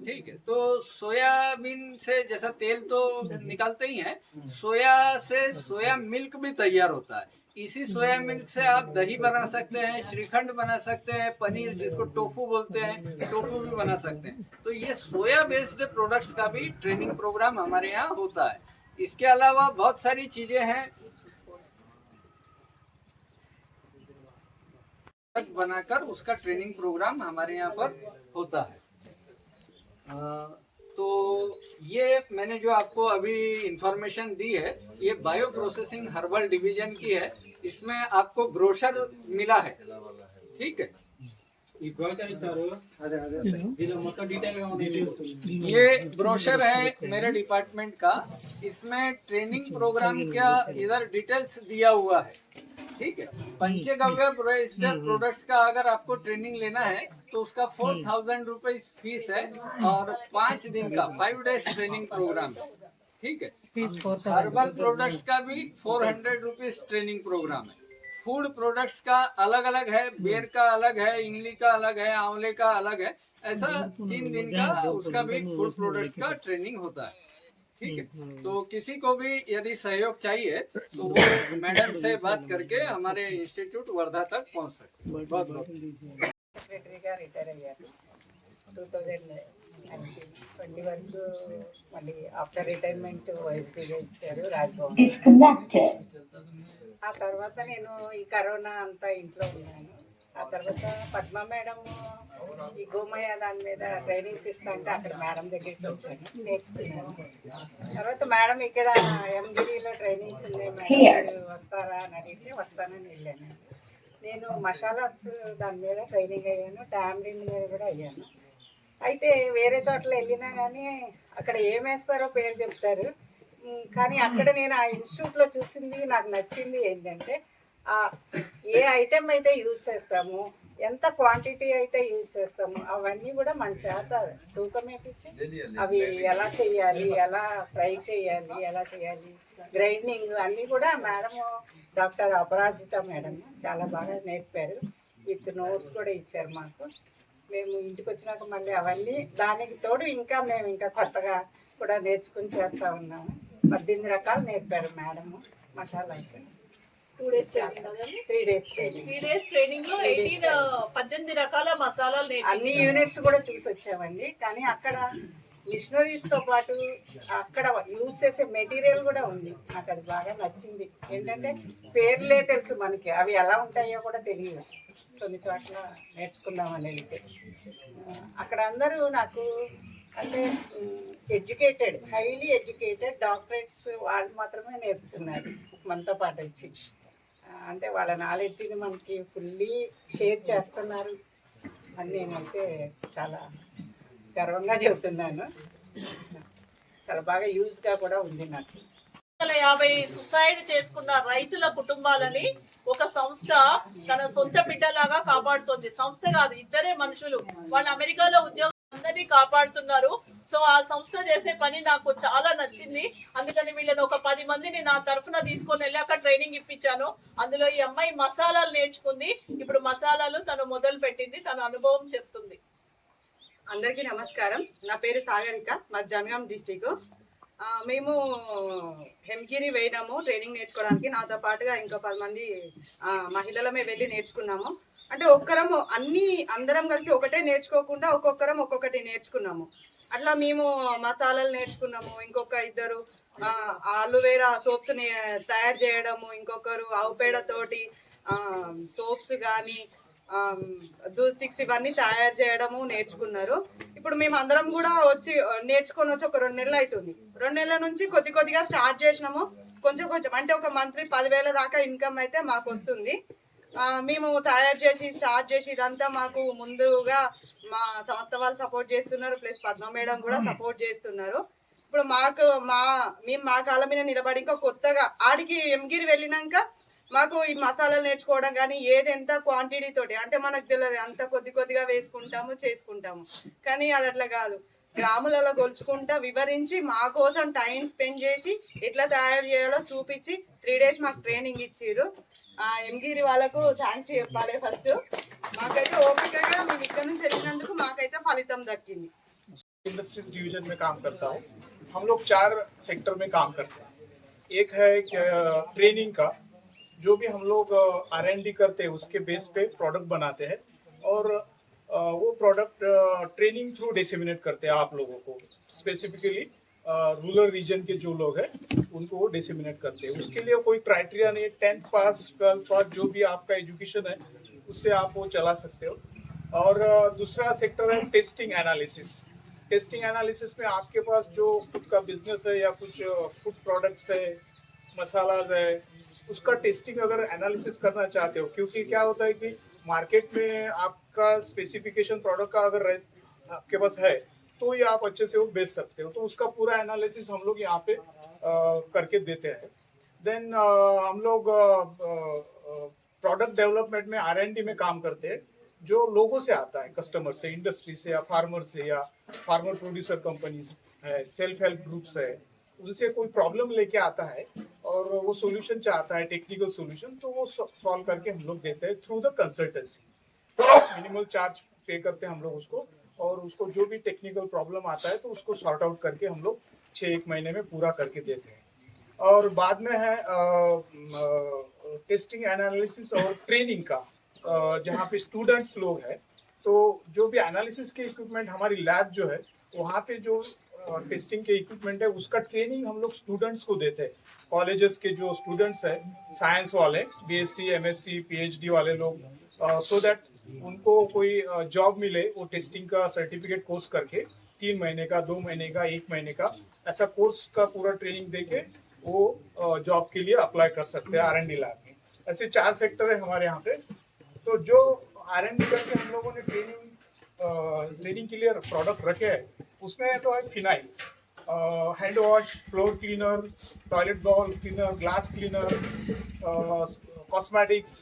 ठीक है। तो सोयाबीन से जैसा तेल तो निकालते ही हैं, सोया से सोया मिल्क भी तैयार होता है। इसी सोया मिल्क से आप दही बना सकते हैं, श्रीखंड बना सकते हैं, पनीर जिसको टोफू बोलते हैं, टोफू भी बना सकते हैं। तो ये सोया बेस्ड प्रोडक्ट्स का भी ट्रेनिंग प्रोग्राम हमारे यहाँ होता है। इसके अलावा बहुत सारी चीजें हैं बनाकर उसका ट्रेनिंग प्रोग्राम हमारे यहाँ पर होता है। तो ये मैंने जो आपको अभी इंफॉर्मेशन दी है ये बायो प्रोसेसिंग हर्बल डिवीजन की है। इसमें आपको ब्रोशर मिला है, ठीक है। ये ब्रोशर है मेरे डिपार्टमेंट का, इसमें ट्रेनिंग प्रोग्राम का इधर डिटेल्स दिया हुआ है, ठीक है। पंचगव्य प्रोडक्ट्स का अगर आपको ट्रेनिंग लेना है तो उसका 4000 रुपीज फीस है और 5 दिन का 5 डेज ट्रेनिंग प्रोग्राम है, ठीक है। हर्बल प्रोडक्ट्स का भी 400 रुपीज ट्रेनिंग प्रोग्राम है। फूड प्रोडक्ट्स का अलग अलग है, बेर का अलग है, इमली का अलग है, आंवले का अलग है, ऐसा 3 दिन का उसका भी फूड प्रोडक्ट्स का ट्रेनिंग होता है, ठीक है। तो किसी को भी यदि सहयोग चाहिए तो वो मैडम से बात करके हमारे इंस्टीट्यूट वर्धा तक पहुंच सकते हैं। बहुत बहुत సెక్రటరీగా రిటైర్ అయ్యాను 2020 వరకు మళ్ళీ ఆఫ్టర్ రిటైర్మెంట్ వైఎస్డీగా ఇచ్చారు రాజ్భవన్। ఆ తర్వాత నేను ఈ కరోనా అంతా ఇంట్లో ఉన్నాను। ఆ తర్వాత పద్మ మేడం ఈ గోమయ దాని మీద ట్రైనింగ్స్ ఇస్తా అంటే అక్కడ మేడం దగ్గరికి వచ్చాను, నేర్చుకున్నాను। తర్వాత మేడం ఇక్కడ ఎంగిరిలో ట్రైనింగ్స్ ఉన్నాయి మేడం, మీరు వస్తారా అని అడిగితే వస్తానని వెళ్ళాను। నేను మసాలాస్ దాని మీద ట్రైనింగ్ అయ్యాను, టామరిన్ మీద కూడా అయ్యాను। అయితే వేరే చోట్ల వెళ్ళినా కానీ అక్కడ ఏం వేస్తారో పేరు చెప్తారు, కానీ అక్కడ నేను ఆ ఇన్స్టిట్యూట్లో చూసింది నాకు నచ్చింది ఏంటంటే ఏ ఐటెం అయితే యూజ్ చేస్తాము, ఎంత క్వాంటిటీ అయితే యూజ్ చేస్తాము, అవన్నీ కూడా మన చేత తూకం వేపించి అవి ఎలా చేయాలి, ఎలా ఫ్రై చేయాలి, ఎలా చేయాలి, గ్రైండింగ్ అన్నీ కూడా మేడం డాక్టర్ అపరాజిత మేడం చాలా బాగా నేర్పారు, విత్ నోట్స్ కూడా ఇచ్చారు మాకు। మేము ఇంటికి వచ్చినాక మళ్ళీ అవన్నీ దానికి తోడు ఇంకా మేము ఇంకా కొత్తగా కూడా నేర్చుకుని చేస్తూ ఉన్నాము। 18 రకాలు నేర్పారు madam masala. 2 days training, 3 days training. 3 days training లో 18 రకాల మసాలాలు అన్ని యూనిట్స్ కూడా చూసి వచ్చామండి। కానీ అక్కడ మిషనరీస్తో పాటు అక్కడ యూజ్ చేసే మెటీరియల్ కూడా ఉంది, నాకు అది బాగా నచ్చింది। ఏంటంటే పేర్లే తెలుసు మనకి, అవి ఎలా ఉంటాయో కూడా తెలియదు, కొన్ని చోట్ల నేర్చుకుందామని వెళ్తే అక్కడ అందరూ నాకు అంటే ఎడ్యుకేటెడ్, హైలీ ఎడ్యుకేటెడ్ డాక్టరేట్స్ వాళ్ళు మాత్రమే నేర్పుతున్నారు మనతో పాటు వచ్చి। అంటే వాళ్ళ నాలెడ్జ్ని మనకి ఫుల్లీ షేర్ చేస్తున్నారు అని నేనైతే చాలా గర్వంగా చెబుతున్నాను. చాలా బాగా యూజ్గా కూడా ఉంది నాకు. 50 సుసైడ్ చేసుకున్న రైతుల కుటుంబాలని ఒక సంస్థ తన సొంత బిడ్డలాగా కాపాడుతుంది. సంస్థ కాదు, ఇద్దరే మనుషులు, వాళ్ళు అమెరికాలో ఉద్యోగం అందరినీ కాపాడుతున్నారు. సో ఆ సంస్థ చేసే పని నాకు చాలా నచ్చింది. అందుకని వీళ్ళని ఒక 10 మందిని నా తరఫున తీసుకొని వెళ్ళాక ట్రైనింగ్ ఇప్పించాను. అందులో ఈ అమ్మాయి మసాలాలు నేర్చుకుంది. ఇప్పుడు మసాలాలు తను మొదలు పెట్టింది, తన అనుభవం చెప్తుంది. అందరికీ నమస్కారం. నా పేరు సాగరిక, మా జనగాం డిస్టిక్. మేము హెమ్గిరి వేయినాము ట్రైనింగ్ నేర్చుకోవడానికి. నాతో పాటుగా ఇంకా 10 మంది మహిళలమే వెళ్ళి నేర్చుకున్నాము. అంటే అందరం కలిసి ఒకటే నేర్చుకోకుండా ఒక్కొక్కరం ఒక్కొక్కటి నేర్చుకున్నాము. అట్లా మేము మసాలాలు నేర్చుకున్నాము. ఇంకొక ఇద్దరు ఆలువేరా సోప్స్ తయారు చేయడము, ఇంకొకరు ఆవు పేడతోటి సోప్స్ కానీ దూల్ స్టిక్స్ ఇవన్నీ తయారు చేయడము నేర్చుకున్నారు. ఇప్పుడు మేము అందరం కూడా నేర్చుకొని వచ్చి ఒక 2 నెలలు అవుతుంది. 2 నెలల నుంచి కొద్దిగా స్టార్ట్ చేసినాము. కొంచెం అంటే ఒక మంత్లీ 10,000 దాకా ఇన్కమ్ అయితే మాకు వస్తుంది. మేము తయారు చేసి స్టార్ట్ చేసి ఇదంతా మాకు ముందుగా మా సంస్థ వాళ్ళు సపోర్ట్ చేస్తున్నారు, ప్లస్ పద్మ మేడం కూడా సపోర్ట్ చేస్తున్నారు. ఇప్పుడు మేము మా కాళ్ళ మీద నిలబడి ఇంకా కొత్తగా ఆడికి ఎమ్గిరి వెళ్ళినాక మాకు ఈ మసాలాలు నేర్చుకోవడం కానీ ఏది ఎంత క్వాంటిటీ తోటి అంటే మనకు తెలియదు, అంత కొద్దిగా వేసుకుంటాము చేసుకుంటాము. కానీ అది అట్లా కాదు, గ్రాములలో గొలుచుకుంటా వివరించి మా కోసం టైం స్పెండ్ చేసి ఎట్లా తయారు చేయాలో చూపించి 3 days మాకు ట్రైనింగ్ ఇచ్చిర్రు. ఎమ్గిరి వాళ్ళకు థ్యాంక్స్ చెప్పాలి. ఫస్ట్ మాకైతే ఓపికగా మేము ఇక్కడ నుంచి వెళ్ళినందుకు మాకైతే ఫలితం దక్కింది. इंडस्ट्रीज डिवीजन में काम करता हूँ. हम लोग 4 सेक्टर में काम करते हैं. एक है ट्रेनिंग का, जो भी हम लोग R&D करते हैं उसके बेस पे प्रोडक्ट बनाते हैं और वो प्रोडक्ट ट्रेनिंग थ्रू डिसेमिनेट करते हैं आप लोगों को. स्पेसिफिकली रूरल रीजन के जो लोग हैं उनको वो डिसेमिनेट करते हैं. उसके लिए कोई क्राइटेरिया नहीं है. 10th पास 12th पास जो भी आपका एजुकेशन है उससे आप वो चला सकते हो. और दूसरा सेक्टर है टेस्टिंग एनालिसिस. टेस्टिंग एनालिसिस में आपके पास जो खुद का बिजनेस है या कुछ फूड प्रोडक्ट्स है, मसालाज है, उसका टेस्टिंग अगर एनालिसिस करना चाहते हो, क्योंकि क्या होता है कि मार्केट में आपका स्पेसिफिकेशन प्रोडक्ट का अगर आपके पास है तो ये आप अच्छे से वो बेच सकते हो. तो उसका पूरा एनालिसिस हम लोग यहाँ पे करके देते हैं. देन हम लोग प्रोडक्ट डेवलपमेंट में R&D में काम करते हैं. जो लोगों से आता है, कस्टमर से, इंडस्ट्री से या फार्मर से या फार्मर प्रोड्यूसर कंपनीज है, सेल्फ हेल्प ग्रुप्स है, उनसे कोई प्रॉब्लम लेके आता है और वो सोल्यूशन चाहता है, टेक्निकल सोल्यूशन, तो वो सॉल्व करके हम लोग देते हैं through the consultancy. Minimal charge पे करते हैं हम लोग उसको, और उसको जो भी टेक्निकल प्रॉब्लम आता है तो उसको सॉर्ट आउट करके हम लोग 6-1 महीने में पूरा करके देते हैं. और बाद में है टेस्टिंग एनालिसिस और ट्रेनिंग का, जहाँ पे स्टूडेंट्स लोग हैं, तो जो भी एनालिसिस के इक्विपमेंट हमारी लैब जो है वहाँ पे जो टेस्टिंग के इक्विपमेंट है उसका ट्रेनिंग हम लोग स्टूडेंट्स को देते हैं. कॉलेजेस के जो स्टूडेंट्स हैं, साइंस वाले, BSc, MSc, PhD वाले लोग, सो दैट उनको कोई जॉब मिले, वो टेस्टिंग का सर्टिफिकेट कोर्स करके 3 महीने का, 2 महीने का, 1 महीने का ऐसा कोर्स का पूरा ट्रेनिंग देके वो जॉब के लिए अप्लाई कर सकते हैं R&D लैब में. ऐसे 4 सेक्टर है हमारे यहाँ पे. तो जो R&D करके हम लोगों ने ट्रेनिंग के लिए प्रोडक्ट रखे हैं उसमें तो है phenyl, hand wash, floor cleaner, toilet bowl cleaner, glass cleaner, cosmetics,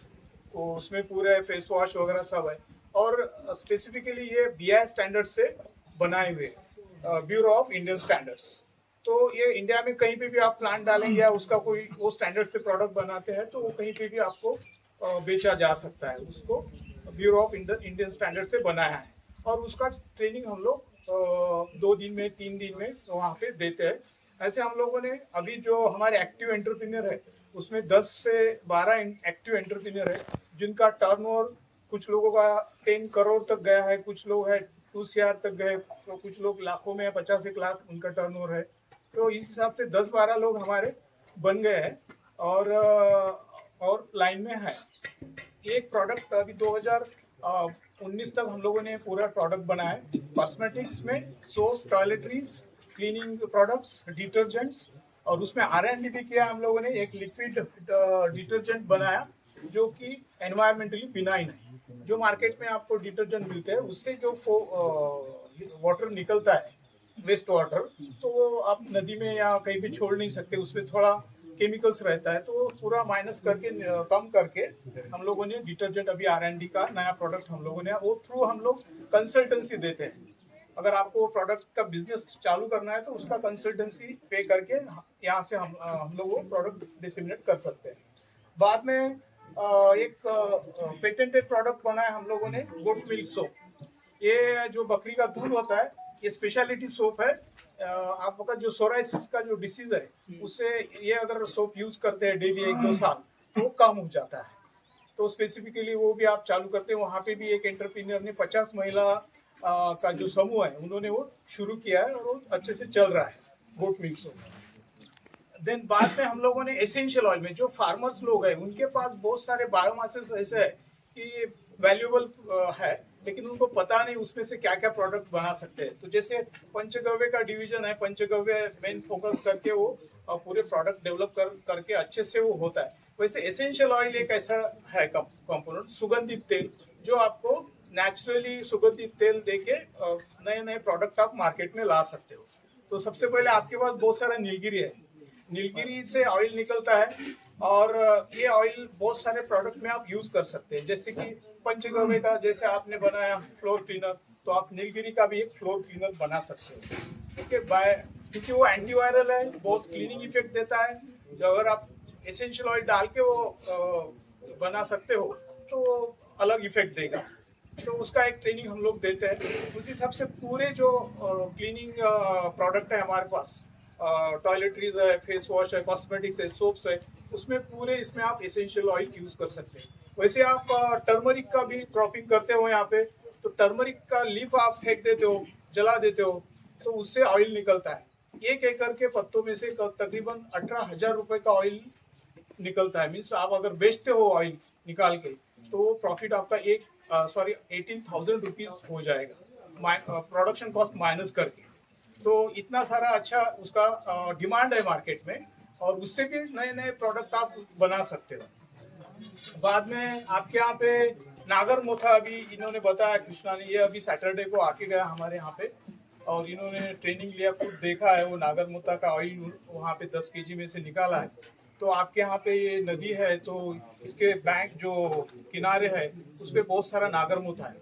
उसमें पूरे फेस वॉश वगैरह सब है. और स्पेसिफिकली ये BI स्टैंडर्ड से बनाए हुए, ब्यूरो ऑफ इंडियन स्टैंडर्ड्स. तो ये इंडिया में कहीं पे भी आप प्लांट डालेंगे या उसका कोई वो स्टैंडर्ड से प्रोडक्ट बनाते हैं तो वो कहीं पे भी आपको बेचा जा सकता है. उसको ब्यूरो ऑफ इंडियन स्टैंडर्ड से बनाया है और उसका ट्रेनिंग हम लोग 2 दिन में 3 दिन में वहाँ पे देते हैं. ऐसे हम लोगों ने अभी जो हमारे एक्टिव एंटरप्रेन्योर है उसमें 10 से 12 एक्टिव एंटरप्रेन्योर है जिनका टर्नओवर कुछ लोगों का 10 करोड़ तक गया है, कुछ लोग है 2 CR तक गए, तो कुछ लोग लाखों में 50-1 लाख उनका टर्नओवर है. तो इस हिसाब से 10-12 लोग हमारे बन गए हैं और लाइन में है. एक प्रोडक्ट अभी 2019 तक हम लोगों ने पूरा प्रोडक्ट बनाया है. कॉस्मेटिक्स में soap, toiletries, cleaning products, detergents, और उसमें R&D भी किया हम लोगों ने. एक लिक्विड डिटर्जेंट बनाया जो कि एनवायरमेंटली बिनाइन है। जो मार्केट में आपको डिटर्जेंट मिलते हैं उससे जो वाटर निकलता है, वेस्ट वाटर, तो वो आप नदी में या कहीं भी छोड़ नहीं सकते, उसमें थोड़ा केमिकल्स रहता है, तो पूरा माइनस करके कम करके हम लोगों ने डिटर्जेंट अभी R&D का नया प्रोडक्ट हम लोगों ने वो थ्रू हम लोग कंसल्टेंसी देते हैं। अगर आपको प्रोडक्ट का बिजनेस चालू करना है तो उसका कंसल्टेंसी पे करके यहाँ से हम लोग वो प्रोडक्ट डिसमिनेट कर सकते हैं। बाद में एक पेटेंटेड प्रोडक्ट बना है हम लोगों ने, गोट मिल्क सोप। ये जो बकरी का दूध होता है, ये स्पेशलिटी सोप है। आपका जो सोराइसिस का जो डिसीज है, उससे ये अगर सोप यूज करते हैं डेली 1-2 साल तो वो कम हो जाता है। तो स्पेसिफिकली वो भी आप चालू करते हैं। वहाँ पे भी एक एंटरप्रेन्योर ने 50 महिला का जो समूह है उन्होंने वो शुरू किया है और वो अच्छे से चल रहा है, गोट मिल्क सोप। देन बाद में हम लोगों ने एसेंशियल ऑयल में जो फार्मर्स लोग हैं उनके पास बहुत सारे बायोमासेस ऐसे है कि वैल्यूएबल है, लेकिन उनको पता नहीं उसमें से क्या क्या प्रोडक्ट बना सकते हैं। तो जैसे पंचगव्य का डिवीजन है, पंचगव्य मेन फोकस करके वो पूरे प्रोडक्ट डेवलप करके अच्छे से वो होता है। वैसे एसेंशियल ऑयल एक ऐसा है कंपोनेंट, सुगंधित तेल, जो आपको नेचुरली सुगंधित तेल देके नए नए प्रोडक्ट आप मार्केट में ला सकते हो। तो सबसे पहले आपके पास बहुत सारा नीलगिरी है, नीलगिरी से ऑयल निकलता है और ये ऑयल बहुत सारे प्रोडक्ट में आप यूज कर सकते हैं। जैसे कि पंचगव्य का जैसे आपने बनाया फ्लोर क्लीनर, तो आप नीलगिरी का भी एक फ्लोर क्लीनर बना सकते हो, ठीक है, क्योंकि वो एंटीवायरल है, बहुत क्लीनिंग इफेक्ट देता है। जो अगर आप एसेंशियल ऑयल डाल के वो बना सकते हो तो वो अलग इफेक्ट देगा। तो उसका एक ट्रेनिंग हम लोग देते हैं। उस हिसाब से पूरे जो क्लीनिंग प्रोडक्ट है हमारे पास, टॉयलेटरीज है, फेस वॉश है, कॉस्मेटिक्स है, सोप्स है, उसमें पूरे इसमें आप एसेंशियल ऑयल यूज कर सकते हैं। वैसे आप टर्मरिक का भी क्रॉपिंग करते हो यहाँ पे, तो टर्मरिक का लीफ आप फेंक देते हो, जला देते हो, तो उससे ऑयल निकलता है। 1 एकड़ के पत्तों में से तकरीबन 18,000 रुपए का ऑयल निकलता है। मीन्स आप अगर बेचते हो ऑयल निकाल के तो प्रॉफिट आपका 18,000 रुपीज हो जाएगा, प्रोडक्शन कॉस्ट माइनस करके। तो इतना सारा अच्छा उसका डिमांड है मार्केट में, और उससे भी नए नए प्रोडक्ट आप बना सकते हो। बाद में आपके यहाँ पे नागर मोथा अभी इन्होंने बताया, कृष्णा ने, ये अभी सैटरडे को आके गया हमारे यहाँ पे और इन्होंने ट्रेनिंग लिया, खुद देखा है। वो नागर मोथा का ऑयल वहाँ पे 10 kg में से निकाला है। तो आपके यहाँ पे ये नदी है, तो इसके बैंक जो किनारे है उस पर बहुत सारा नागर मोथा है,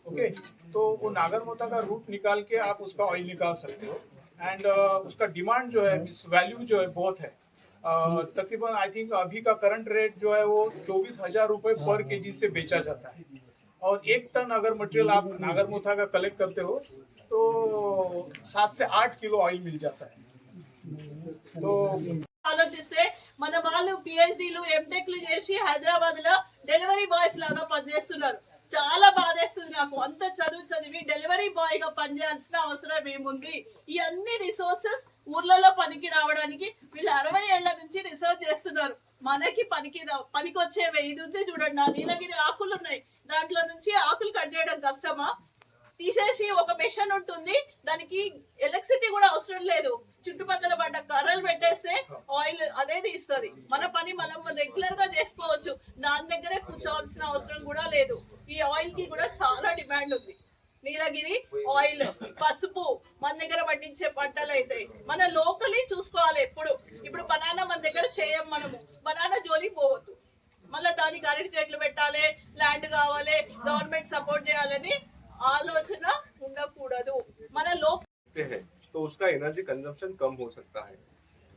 ओके। तो वो नागर मोथा का रूट निकाल के आप उसका ऑयल निकाल सकते हो। एंड उसका डिमांड जो है, वैल्यू जो है बहुत है। तकरीबन आई थिंक अभी का करंट रेट जो है वो 24,000 रुपए पर केजी से बेचा जाता है। और 1 टन अगर मटेरियल आप नागर मोथा का कलेक्ट करते हो तो 7 से 8 किलो ऑयल मिल जाता है। तो ఆలోచిస్తే మన వాళ్ళు పిహెచ్డీలు ఎంటెక్లు చేసి హైదరాబాద్ లో డెలివరీ బాయ్స్ లాగా పనిచేస్తున్నారు. చాలా బాధేస్తుంది నాకు. అంత చదివి డెలివరీ బాయ్ గా పనిచేయాల్సిన అవసరం ఏముంది? ఈ అన్ని రిసోర్సెస్ ఊర్లలో పనికి రావడానికి వీళ్ళు 60 ఏళ్ల నుంచి రిసర్చ్ చేస్తున్నారు. మనకి పనికొచ్చేవి ఇది ఉంది చూడండి, ఆ నీలగిరి ఆకులు ఉన్నాయి, దాంట్లో నుంచి ఆకులు కట్ చేయడం కష్టమా? తీసేసి ఒక మెషిన్ ఉంటుంది, దానికి ఎలక్ట్రిసిటీ కూడా అవసరం లేదు, చుట్టుపక్కల పడ్డ కర్రలు పెట్టేస్తే ఆయిల్ అదే తీస్తుంది. మన పని మనం రెగ్యులర్ గా చేసుకోవచ్చు, దాని దగ్గరే కూర్చోవాల్సిన అవసరం కూడా లేదు. ఈ ఆయిల్ కి కూడా చాలా డిమాండ్ ఉంది. నీలగిరి ఆయిల్, పసుపు మన దగ్గర పండించే పంటలు అయితే మన లోకలీ చూసుకోవాలి. ఇప్పుడు బనానా మన దగ్గర చేయం, మనము బనానా జోలికి పోవద్దు. మళ్ళీ దానికి అరటి చెట్లు పెట్టాలి, ల్యాండ్ కావాలి, గవర్నమెంట్ సపోర్ట్ చేయాలని ఆలోచన ఉండకూడదు. మన లోక है तो उसका एनर्जी कंजम्पशन कम हो सकता है।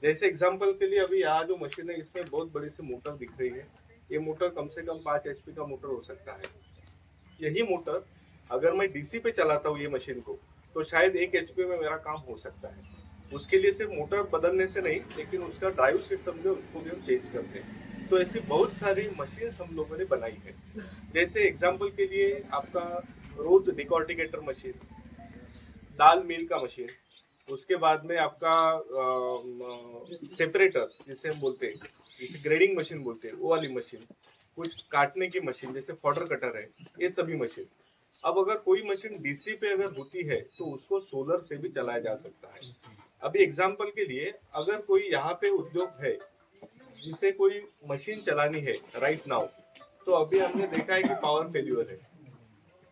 जैसे एग्जांपल के लिए अभी यहाँ जो मशीन है इसमें बहुत बड़ी सी मोटर दिख रही है। ये मोटर कम से कम 5 HP का मोटर हो सकता है। यही मोटर अगर मैं DC पे चलाता हूँ ये मशीन को, तो शायद 1 HP में मेरा काम हो सकता है। उसके लिए सिर्फ मोटर बदलने से नहीं, लेकिन उसका ड्राइव सिस्टम जो उसको भी हम चेंज करते हैं। तो ऐसी बहुत सारी मशीन हम लोगों ने बनाई है। जैसे एग्जाम्पल के लिए आपका रोज डिकॉर्टिकेटर मशीन, दाल मिल का मशीन, उसके बाद में आपका सेपरेटर जिसे हम बोलते हैं, जिसे ग्रेडिंग मशीन बोलते हैं, वो वाली मशीन, कुछ काटने की मशीन जैसे फॉडर कटर है, ये सभी मशीन। अब अगर कोई मशीन DC पे अगर होती है तो उसको सोलर से भी चलाया जा सकता है। अभी एग्जाम्पल के लिए अगर कोई यहाँ पे उद्योग है जिसे कोई मशीन चलानी है राइट नाउ, तो अभी हमने देखा है कि पावर फेल्यूर है,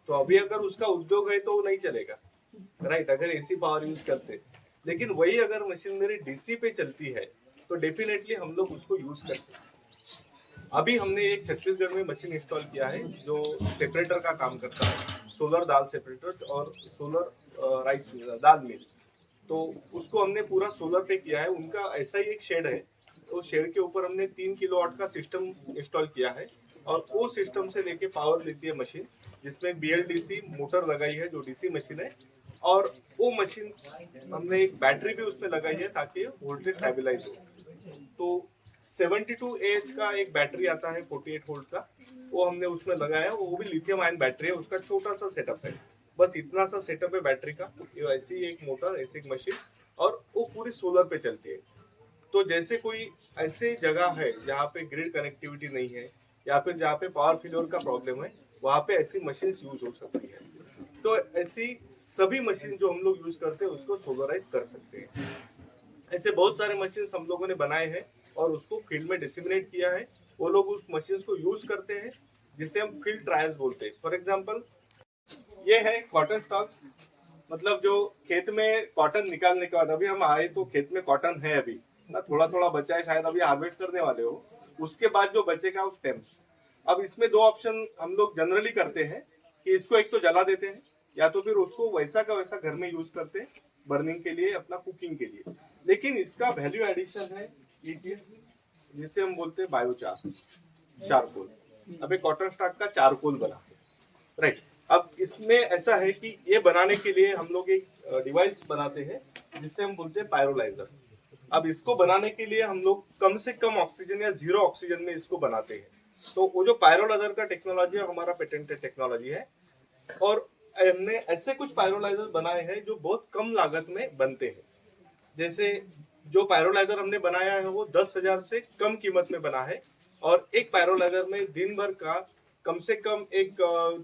तो अभी अगर उसका उद्योग है तो वो नहीं चलेगा, राइट, अगर एसी पावर यूज करते। लेकिन वही अगर मशीन मेरी डीसी पे चलती है तो डेफिनेटली हम लोग उसको यूज करते हैं। अभी हमने एक छत्तीसगढ़ में मशीन इंस्टॉल किया है जो सेपरेटर का काम करता है, सोलर दाल सेपरेटर और सोलर राइस दाल मिल। तो उसको हमने पूरा सोलर पे किया है। उनका ऐसा ही एक शेड है, तो शेड के ऊपर हमने 3 किलोवाट का सिस्टम इंस्टॉल किया है और वो सिस्टम से लेके पावर देती है मशीन, जिसमें BLDC मोटर लगाई है जो डीसी मशीन है, और वो मशीन हमने एक बैटरी भी उसमें लगाई है ताकि वोल्टेज स्टेबलाइज हो। तो 72 AH का एक बैटरी आता है 48 वोल्ट का, वो हमने उसमें लगाया, वो भी लिथियम आयन बैटरी है, उसका छोटा सा सेटअप है, बस इतना सा सेटअप है बैटरी का। ऐसी एक मोटर, ऐसी एक मशीन, और वो पूरी सोलर पे चलती है। तो जैसे कोई ऐसे जगह है जहाँ पे ग्रिड कनेक्टिविटी नहीं है या फिर जहाँ पे पावर फेल्योर का प्रॉब्लम है, वहाँ पे ऐसी मशीन यूज हो सकती है। तो ऐसी सभी मशीन जो हम लोग यूज करते हैं उसको सोलराइज कर सकते हैं। ऐसे बहुत सारे मशीन हम लोगों ने बनाए हैं और उसको फील्ड में डिसिमिनेट किया है। वो लोग उस मशीन को यूज करते हैं जिसे हम फील्ड ट्रायल्स बोलते हैं। फॉर एग्जाम्पल ये है कॉटन स्टॉक्स, मतलब जो खेत में कॉटन निकालने के बाद, अभी हम आए तो खेत में कॉटन है अभी ना, थोड़ा थोड़ा बचा है, शायद अभी हार्वेस्ट करने वाले हो, उसके बाद जो बचेगा वो स्टेम्स। अब इसमें 2 ऑप्शन हम लोग जनरली करते हैं कि इसको एक तो जला देते हैं या तो फिर उसको वैसा का वैसा घर में यूज करते हैं बर्निंग के लिए, अपना कुकिंग के लिए। लेकिन इसका वैल्यू एडिशन है जिसे हम बोलते हैं बायोचार, चारकोल। अभी कॉटन स्टॉक का चारकोल बना, राइट। अब इसमें ऐसा है कि ये बनाने के लिए हम लोग एक डिवाइस बनाते हैं जिसे हम बोलते हैं पायरोलाइजर। अब इसको बनाने के लिए हम लोग कम से कम ऑक्सीजन या 0 ऑक्सीजन में इसको बनाते हैं। तो वो जो पायरोलाइजर का टेक्नोलॉजी है हमारा पेटेंटेड टेक्नोलॉजी है, और हमने ऐसे कुछ पायरोलाइजर बनाए हैं जो बहुत कम लागत में बनते हैं। जैसे जो पायरोलाइजर हमने बनाया है वो 10,000 से कम कीमत में बना है, और एक पायरोलाइजर में दिन भर का कम से कम एक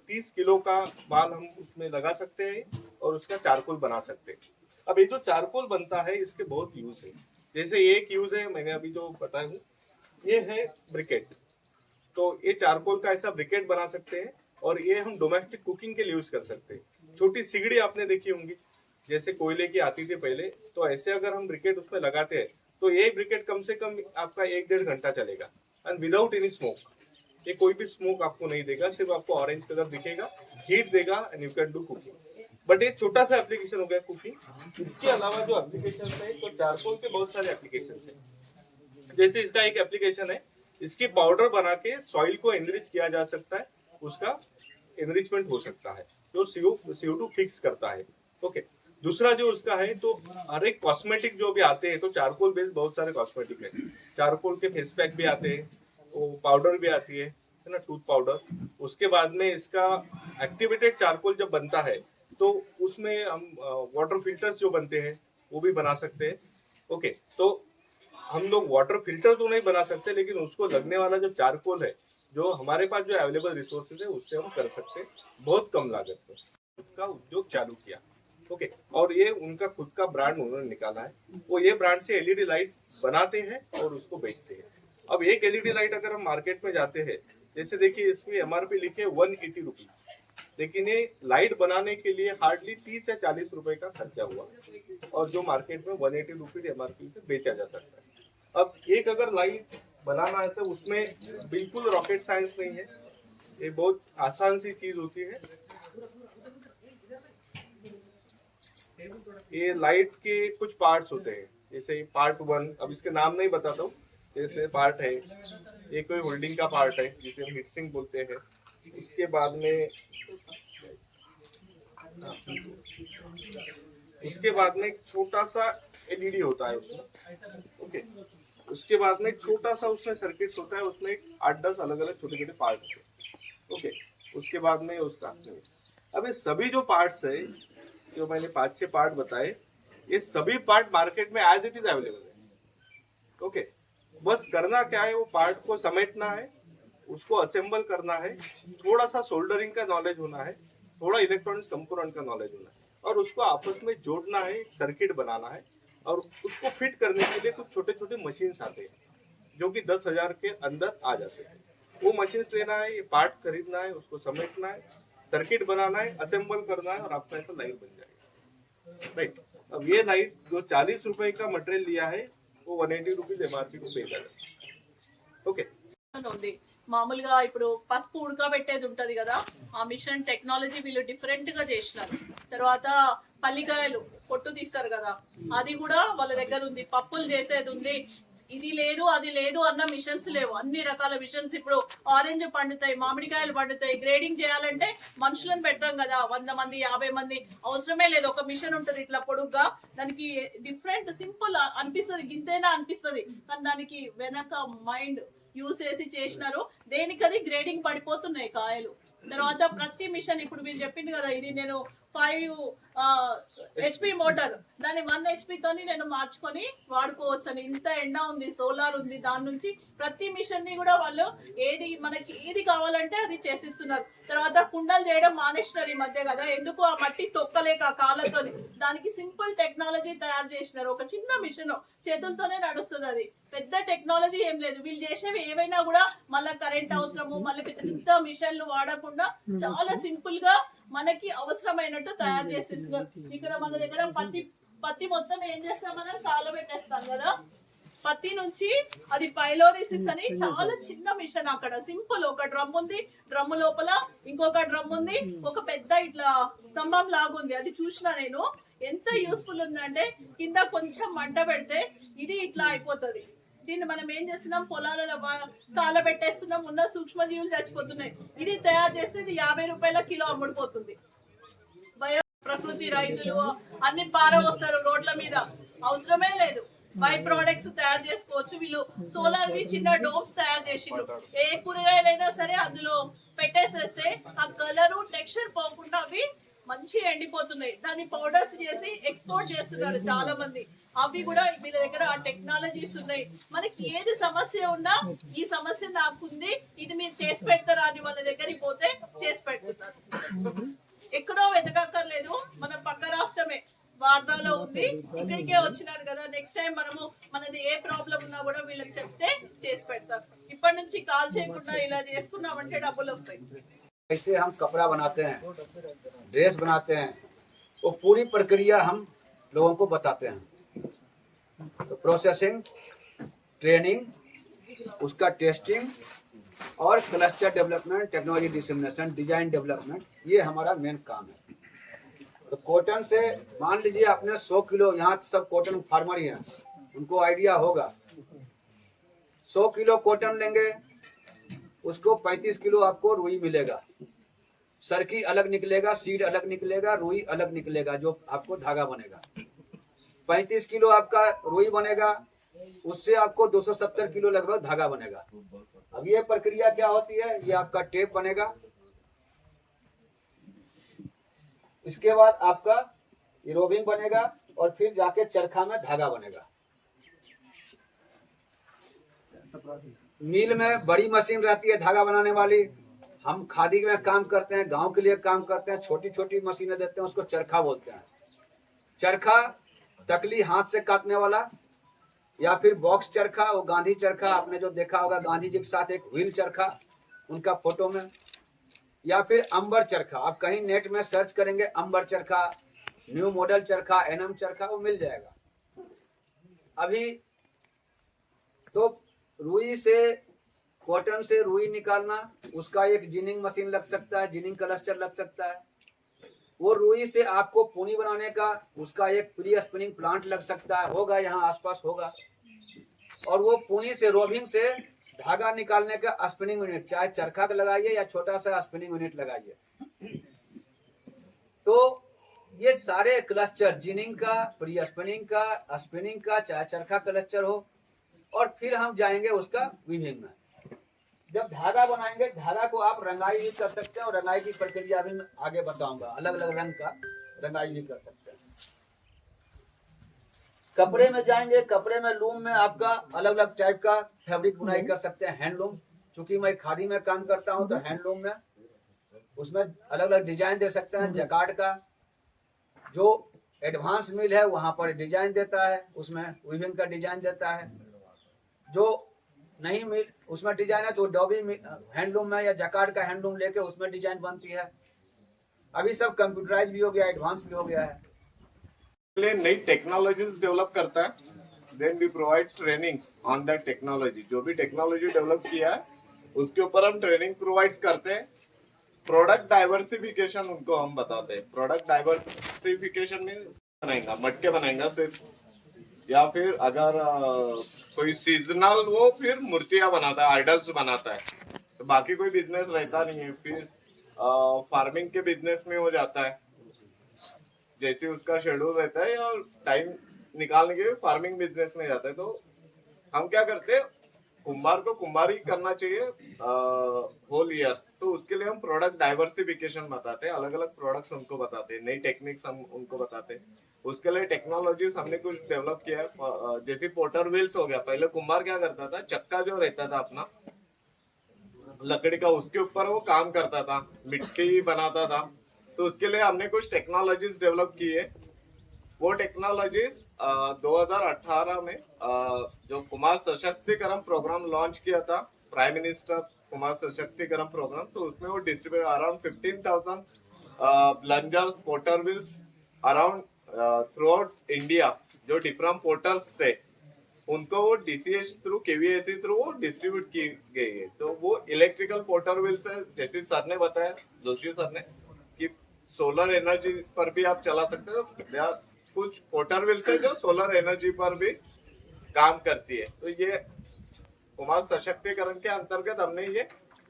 30 किलो का माल हम उसमें लगा सकते हैं और उसका चारकोल बना सकते हैं। अब ये जो चारकोल बनता है इसके बहुत यूज है। जैसे एक यूज है, मैंने अभी जो बताया हूँ, ये है ब्रिकेट। तो ये चारकोल का ऐसा ब्रिकेट बना सकते हैं और ये हम डोमेस्टिक कुकिंग के लिए यूज कर सकते हैं। छोटी सिगड़ी आपने देखी होंगी, जैसे कोयले की आती थी पहले, तो ऐसे अगर हम ब्रिकेट उसमें लगाते हैं तो ये ब्रिकेट कम से कम आपका 1-1.5 घंटा चलेगा, एंड विदाउट एनी स्मोक। ये कोई भी स्मोक आपको नहीं देगा, सिर्फ आपको ऑरेंज कलर दिखेगा, हीट देगा, and you can do cooking. But ये छोटा सा एप्लीकेशन हो गया कुकिंग। इसके अलावा जो एप्लीकेशन है, तो चारकोल के बहुत सारे एप्लीकेशन है। जैसे इसका एक एप्लीकेशन है, इसकी पाउडर बना के सॉइल को एनरिच किया जा सकता है, उसका एनरिचमेंट हो सकता है, जो CO2 फिक्स करता है। ओके, दूसरा जो उसका है, तो हर एक कॉस्मेटिक जो भी आते हैं, तो चारकोल बेस्ड बहुत सारे कॉस्मेटिक है। चारकोल के फेस पैक भी आते हैं, वो पाउडर भी आती है ना, टूथ पाउडर। उसके बाद में इसका एक्टिवेटेड चारकोल जब बनता है तो उसमें हम वाटर फिल्टर्स जो बनते हैं वो भी बना सकते हैं। ओके, तो हम लोग वाटर फिल्टर तो नहीं बना सकते, लेकिन उसको लगने वाला जो चारकोल है, जो हमारे पास जो अवेलेबल रिसोर्सेज है उससे हम कर सकते हैं बहुत कम लागत में। खुद का उद्योग चालू किया, ओके, और ये उनका खुद का ब्रांड उन्होंने निकाला है। वो ये ब्रांड से LED लाइट बनाते हैं और उसको बेचते हैं। अब एक LED लाइट अगर हम मार्केट में जाते हैं, जैसे देखिए इसमें MRP लिखे 180 रुपीज, लेकिन ये लाइट बनाने के लिए हार्डली 30 या 40 रुपए का खर्चा हुआ, और जो मार्केट में 180 रुपीज MRP से बेचा जा सकता है। अब एक अगर लाइट बनाना है तो उसमें बिल्कुल रॉकेट साइंस नहीं है, ये बहुत आसान सी चीज होती है। ये लाइट के कुछ पार्ट्स होते हैं, जैसे पार्ट 1, अब इसके नाम नहीं बताता हूँ। जैसे पार्ट है, ये कोई होल्डिंग का पार्ट है जिसे हम हीट सिंक बोलते हैं। उसके बाद में एक छोटा सा LED होता है उसमें, ओके। उसके बाद में एक छोटा सा उसमें सर्किट होता है, उसमें 8-10 अलग अलग छोटे छोटे पार्ट होते हैं, ओके। उसके बाद में उसका, अब ये सभी जो पार्ट्स है, जो मैंने 5-6 पार्ट बताए, ये सभी पार्ट मार्केट में एज इट इज अवेलेबल है, ओके। बस करना क्या है, वो पार्ट को समेटना है, उसको असेंबल करना है, थोड़ा सा सोल्डरिंग का नॉलेज होना है, थोड़ा इलेक्ट्रॉनिक्स कंपोनेंट का नॉलेज होना है, और उसको आपस में जोड़ना है, एक सर्किट बनाना है, और उसको फिट करने के लिए कुछ छोटे छोटे मशीन्स आते हैं जो कि 10,000 के अंदर आ जाते हैं। वो मशीन्स लेना है, ये पार्ट खरीदना है, उसको समेटना है, सर्किट बनाना है, असेंबल करना है और आपका ऐसा लाइट बन जाएगा। राइट, अब ये लाइट जो 40 रुपए का मटेरियल लिया है वो 180 रुपीज MRP को पे करेगा। ओके, ఉంది మామూలుగా ఇప్పుడు పసుపు ఉడకబెట్టేది ఉంటది కదా, ఆ మిషన్ టెక్నాలజీ వీళ్ళు డిఫరెంట్ గా చేసినారు. తర్వాత పల్లికాయలు పొట్టు తీస్తారు కదా, అది కూడా వాళ్ళ దగ్గర ఉంది. పప్పులు చేసేది ఉంది. ఇది లేదు అది లేదు అన్న మిషన్స్ లేవు, అన్ని రకాల మిషన్స్. ఇప్పుడు ఆరెంజ్ పండుతాయి, మామిడికాయలు పండుతాయి, గ్రేడింగ్ చేయాలంటే మనుషులను పెడతాం కదా, 100 మంది 50 మంది అవసరమే లేదు. ఒక మిషన్ ఉంటది ఇట్లా పొడుగ్గా, దానికి డిఫరెంట్ సింపుల్ అనిపిస్తుంది, గింతేనా అనిపిస్తుంది, కానీ దానికి వెనక మైండ్ యూస్ చేసి చేసినారు. దేనికది గ్రేడింగ్ పడిపోతున్నాయి కాయలు. తర్వాత ప్రతి మిషన్ ఇప్పుడు మీరు చెప్పింది కదా, ఇది నేను 5 HP మోటార్, దాన్ని 1 HP తోని నేను మార్చుకొని వాడుకోవచ్చు అని. ఇంత ఎండ ఉంది, సోలార్ ఉంది, దాని నుంచి ప్రతి మిషన్ ని కూడా వాళ్ళు ఏది మనకి ఏది కావాలంటే అది చేసిస్తున్నారు. తర్వాత కుండలు చేయడం మానేసినారు ఈ మధ్య కదా, ఎందుకు ఆ మట్టి తొక్కలేక కాళ్ళతో, దానికి సింపుల్ టెక్నాలజీ తయారు చేసినారు. ఒక చిన్న మిషన్ చేతులతోనే నడుస్తుంది, అది పెద్ద టెక్నాలజీ ఏం లేదు. వీళ్ళు చేసేవి ఏవైనా కూడా మళ్ళీ కరెంట్ అవసరము, మళ్ళీ పెద్ద పెద్ద మిషన్లు వాడకుండా చాలా సింపుల్ గా మనకి అవసరమైనట్టు తయారు చేసిస్తున్నారు. ఇక్కడ మన దగ్గర పత్తి మొత్తం ఏం చేస్తాం, మనం కాలబెట్టేస్తాం కదా, పత్తి నుంచి అది పైలోరిసిస్ అని చాలా చిన్న మిషన్. అక్కడ సింపుల్ ఒక డ్రమ్ ఉంది, డ్రమ్ లోపల ఇంకొక డ్రమ్ ఉంది, ఒక పెద్ద ఇట్లా స్తంభం లాగుంది. అది చూసిన నేను, ఎంత యూస్ఫుల్ ఉందంటే కింద కొంచెం మంట పెడితే ఇది ఇట్లా అయిపోతుంది. దీన్ని మనం ఏం చేస్తున్నాం, పొలాలలో కాలబెట్టేస్తున్నాం, ఉన్న సూక్ష్మజీవులు చచ్చిపోతున్నాయి. ఇది తయారు చేస్తే ఇది 50 రూపాయల కిలో అమ్ముడుపోతుంది. ప్రకృతి రైతులు అన్ని పారవస్తారు రోడ్ల మీద, అవసరమే లేదు. బై ప్రొడక్ట్స్ తయారు చేసుకోవచ్చు. వీళ్ళు సోలార్ వి చిన్న డోమ్స్ తయారు చేసిండ్రు. ఏ కూరగాయలైనా సరే అందులో పెట్టేసేస్తే ఆ కలరు టెక్స్చర్ పోకుండా అవి మంచి ఎండిపోతున్నాయి. దాన్ని పౌడర్స్ చేసి ఎక్స్పోర్ట్ చేస్తున్నారు చాలా మంది. అవి కూడా వీళ్ళ దగ్గర ఆ టెక్నాలజీస్ ఉన్నాయి. మనకి ఏది సమస్య ఉన్నా ఈ సమస్య నాకుంది, ఇది మీరు చేసి పెడతారా అని వాళ్ళ దగ్గరికి పోతే చేసి పెడుతున్నారు. ఎక్కడో వెతకక్కర్లేదు, మన పక్క రాష్ట్రమే వార్దాలో ఉంది, ఇక్కడికే వచ్చినారు కదా. నెక్స్ట్ టైం మనము మనది ఏ ప్రాబ్లం ఉన్నా కూడా వీళ్ళకి చెప్తే చేసి పెడతారు. ఇప్పటి నుంచి కాల్ చేయకుండా ఇలా చేసుకున్నామంటే డబ్బులు వస్తాయి. कैसे हम कपड़ा बनाते हैं, ड्रेस बनाते हैं, वो पूरी प्रक्रिया हम लोगों को बताते हैं. तो प्रोसेसिंग, ट्रेनिंग, उसका टेस्टिंग और cluster development, technology dissemination, design development, ये हमारा मेन काम है. तो कॉटन से मान लीजिए आपने 100 किलो, यहाँ सब कॉटन फार्मर ही हैं, उनको आइडिया होगा. 100 किलो कॉटन लेंगे, उसको 35 किलो आपको रुई मिलेगा. सरकी अलग निकलेगा, सीड अलग निकलेगा, रुई अलग निकलेगा, जो आपको धागा बनेगा. 35 किलो आपका रुई बनेगा, उससे आपको 270 किलो लगभग धागा बनेगा. अब ये प्रक्रिया क्या होती है, ये आपका टेप बनेगा. इसके बाद आपका रोबिंग बनेगा और फिर जाके चरखा में धागा बनेगा. मिल में बड़ी मशीन रहती है धागा बनाने वाली. हम खादी में काम करते हैं, गांव के लिए काम करते हैं, छोटी छोटी मशीनें देते हैं, उसको चरखा बोलते हैं. चरखा तकली हाथ से काटने वाला, या फिर बॉक्स चरखा, वो गांधी चरखा आपने जो देखा होगा, गांधी जी के साथ एक व्हील चरखा उनका फोटो में, या फिर अंबर चरखा. आप कहीं नेट में सर्च करेंगे अंबर चरखा, न्यू मॉडल चरखा, एनएम चरखा, वो मिल जाएगा. अभी तो रुई से, कॉटन से रुई निकालना, उसका एक जिनिंग मशीन लग सकता है, जिनिंग क्लस्टर लग सकता है. वो रुई से आपको पूनी बनाने का उसका एक प्री स्पिनिंग प्लांट लग सकता है, होगा यहाँ आसपास होगा. और वो पूनी से, रोबिंग से धागा निकालने का स्पिनिंग यूनिट, चाहे चरखा का लगाइए या छोटा सा स्पिनिंग यूनिट लगाइए. तो ये सारे क्लस्टर, जिनिंग का, प्री स्पिनिंग का, चाहे चरखा क्लस्टर हो, और फिर हम जाएंगे उसका वीविंग में. जब धागा बनाएंगे, धागा को आप रंगाई भी कर सकते हैं, और रंगाई की प्रक्रिया भी मैं आगे बताऊंगा. अलग अलग रंग का रंगाई भी कर सकते हैं. कपड़े में जाएंगे, कपड़े में लूम में आपका अलग अलग टाइप का फैब्रिक बुनाई कर सकते हैं. हैंडलूम, चूंकि मैं खादी में काम करता हूं तो हैंडलूम में उसमें अलग अलग डिजाइन दे सकते हैं. जकार्ड का जो एडवांस मिल है वहां पर डिजाइन देता है, उसमें वीविंग का डिजाइन देता है. जो नहीं मिल उसमें डिजाइन है तो डॉबी हैंडलूम में या जकार्ड का हैंडलूम लेके उसमें डिजाइन बनती है। अभी सब कंप्यूटराइज भी हो गया, एडवांस भी हो गया है। लिए नई टेक्नोलॉजीज डेवलप करता है, then we provide trainings on that technology. जो भी टेक्नोलॉजी डेवलप किया है उसके ऊपर हम ट्रेनिंग प्रोवाइड करते हैं। प्रोडक्ट डाइवर्सिफिकेशन उनको हम बताते हैं। प्रोडक्ट डाइवर्सिफिकेशन में बनाएगा मटके बनाएगा सिर्फ, या फिर अगर कोई सीजनल वो फिर मूर्तियां बनाता है, आइडल्स बनाता है, तो बाकी कोई बिजनेस रहता नहीं है। फिर फार्मिंग के बिजनेस में हो जाता है, जैसे उसका शेड्यूल रहता है और टाइम निकालने के लिए फार्मिंग बिजनेस में जाता है। तो हम क्या करते हैं, कुम्हार को कुम्हारी करना चाहिए होल ईयर, तो उसके लिए हम प्रोडक्ट डाइवर्सिफिकेशन बताते हैं, अलग अलग प्रोडक्ट्स उनको बताते हैं, नई टेक्निक्स हम उनको बताते हैं। उसके लिए टेक्नोलॉजीज हमने कुछ डेवलप किया है, जैसे पोटर व्हील्स हो गया। पहले कुम्हार क्या करता था, चक्का जो रहता था अपना लकड़ी का, उसके ऊपर वो काम करता था, मिट्टी बनाता था। तो उसके लिए हमने कुछ टेक्नोलॉजीज डेवलप की है। वो टेक्नोलॉजीज 2018 में जो कुमार सशक्तिकरण प्रोग्राम लॉन्च किया था, प्राइम मिनिस्टर कुमार सशक्तिकरण प्रोग्राम, तो उसमें वो distribute around 15,000 blungers potter wheels around throughout India. जो डिफरेंट पोटर्स थे उनको वो डीसीएच थ्रू, केवीएससी थ्रू वो डिस्ट्रीब्यूट की गई है। तो वो इलेक्ट्रिकल पोटर व्हील्स है, जैसे सर ने बताया, जोशी सर ने, कि सोलर एनर्जी पर भी आप चला सकते हो। तो कुछ पोटर व्हील्स है जो सोलर एनर्जी पर भी काम करती है। तो ये कुमार सशक्तिकरण के अंतर्गत हमने ये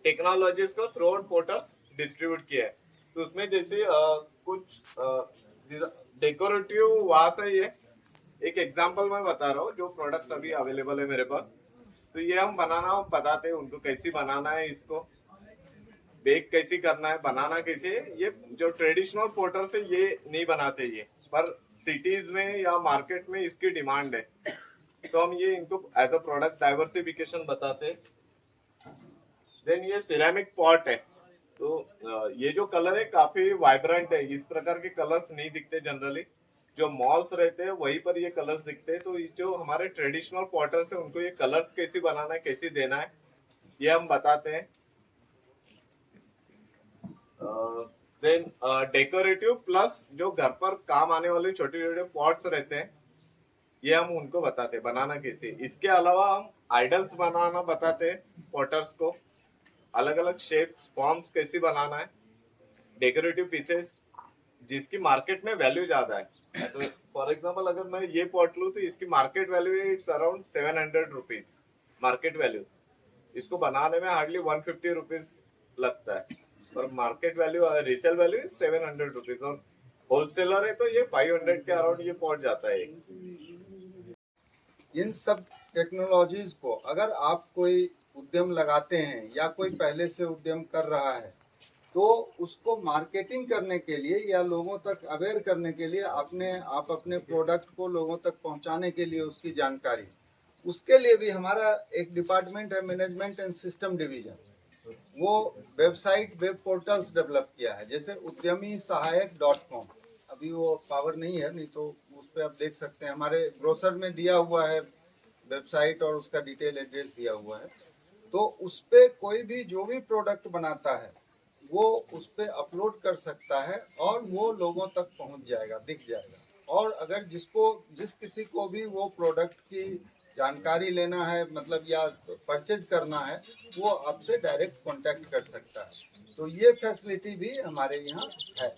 टेक्नोलॉजीज को थ्रू आउट पोटर्स डिस्ट्रीब्यूट किया है। तो उसमें जैसे कुछ डेकोरेटिव वास है, ये एक एग्जांपल मैं बता रहा हूँ, जो प्रोडक्ट्स अभी अवेलेबल है मेरे पास। तो ये हम बनाना बताते हैं उनको, कैसी बनाना है, इसको बेक कैसी करना है, बनाना कैसे है। ये जो ट्रेडिशनल पोटर से ये नहीं बनाते ये, पर सिटीज में या मार्केट में इसकी डिमांड है, तो हम ये इनको एज अ प्रोडक्ट डाइवर्सिफिकेशन बताते हैं। देन ये सिरेमिक पॉट है। तो ये जो कलर है काफी वाइब्रेंट है, इस प्रकार के कलर्स नहीं दिखते जनरली। जो मॉल्स रहते हैं वहीं पर ये कलर्स दिखते हैं। तो जो हमारे ट्रेडिशनल पॉटर्स है उनको ये कलर्स कैसे बनाना है, कैसे देना है, ये हम बताते हैं। देन डेकोरेटिव प्लस जो घर पर काम आने वाले छोटे छोटे पॉट्स रहते हैं, ये हम उनको बताते हैं बनाना कैसे। इसके अलावा हम आइडल्स बनाना बताते हैं पॉटर्स को, अलग अलग शेप्स फॉर्म्स कैसे बनाना है, डेकोरेटिव पीसेस जिसकी मार्केट में वैल्यू ज्यादा है। तो फॉर एग्जाम्पल अगर मैं ये पॉट लूँ तो इसकी मार्केट वैल्यू है it's around 700 rupees market value. इसको बनाने में हार्डली 150 रुपीज लगता है, और market value resale value 700 rupees, और होलसेलर है तो ये 500 के अराउंड ये पॉट जाता है। इन सब टेक्नोलॉजीज को अगर आप कोई उद्यम लगाते हैं या कोई पहले से उद्यम कर रहा है, तो उसको मार्केटिंग करने के लिए या लोगों तक अवेयर करने के लिए आप अपने प्रोडक्ट को लोगों तक पहुंचाने के लिए उसकी जानकारी, उसके लिए भी हमारा एक डिपार्टमेंट है, मैनेजमेंट एंड सिस्टम डिवीजन। वो वेबसाइट, वेब पोर्टल्स डेवलप किया है, जैसे udyamisahayak.com। अभी वो पावर नहीं है, नहीं तो उस पर आप देख सकते हैं, हमारे ब्रोशर में दिया हुआ है वेबसाइट और उसका डिटेल एड्रेस दिया हुआ है। तो उस पर कोई भी जो भी प्रोडक्ट बनाता है वो उस पर अपलोड कर सकता है और वो लोगों तक पहुंच जाएगा, दिख जाएगा। और अगर जिस किसी को भी वो प्रोडक्ट की जानकारी लेना है, मतलब या परचेज करना है, वो आपसे डायरेक्ट कांटेक्ट कर सकता है। तो ये फैसिलिटी भी हमारे यहाँ है।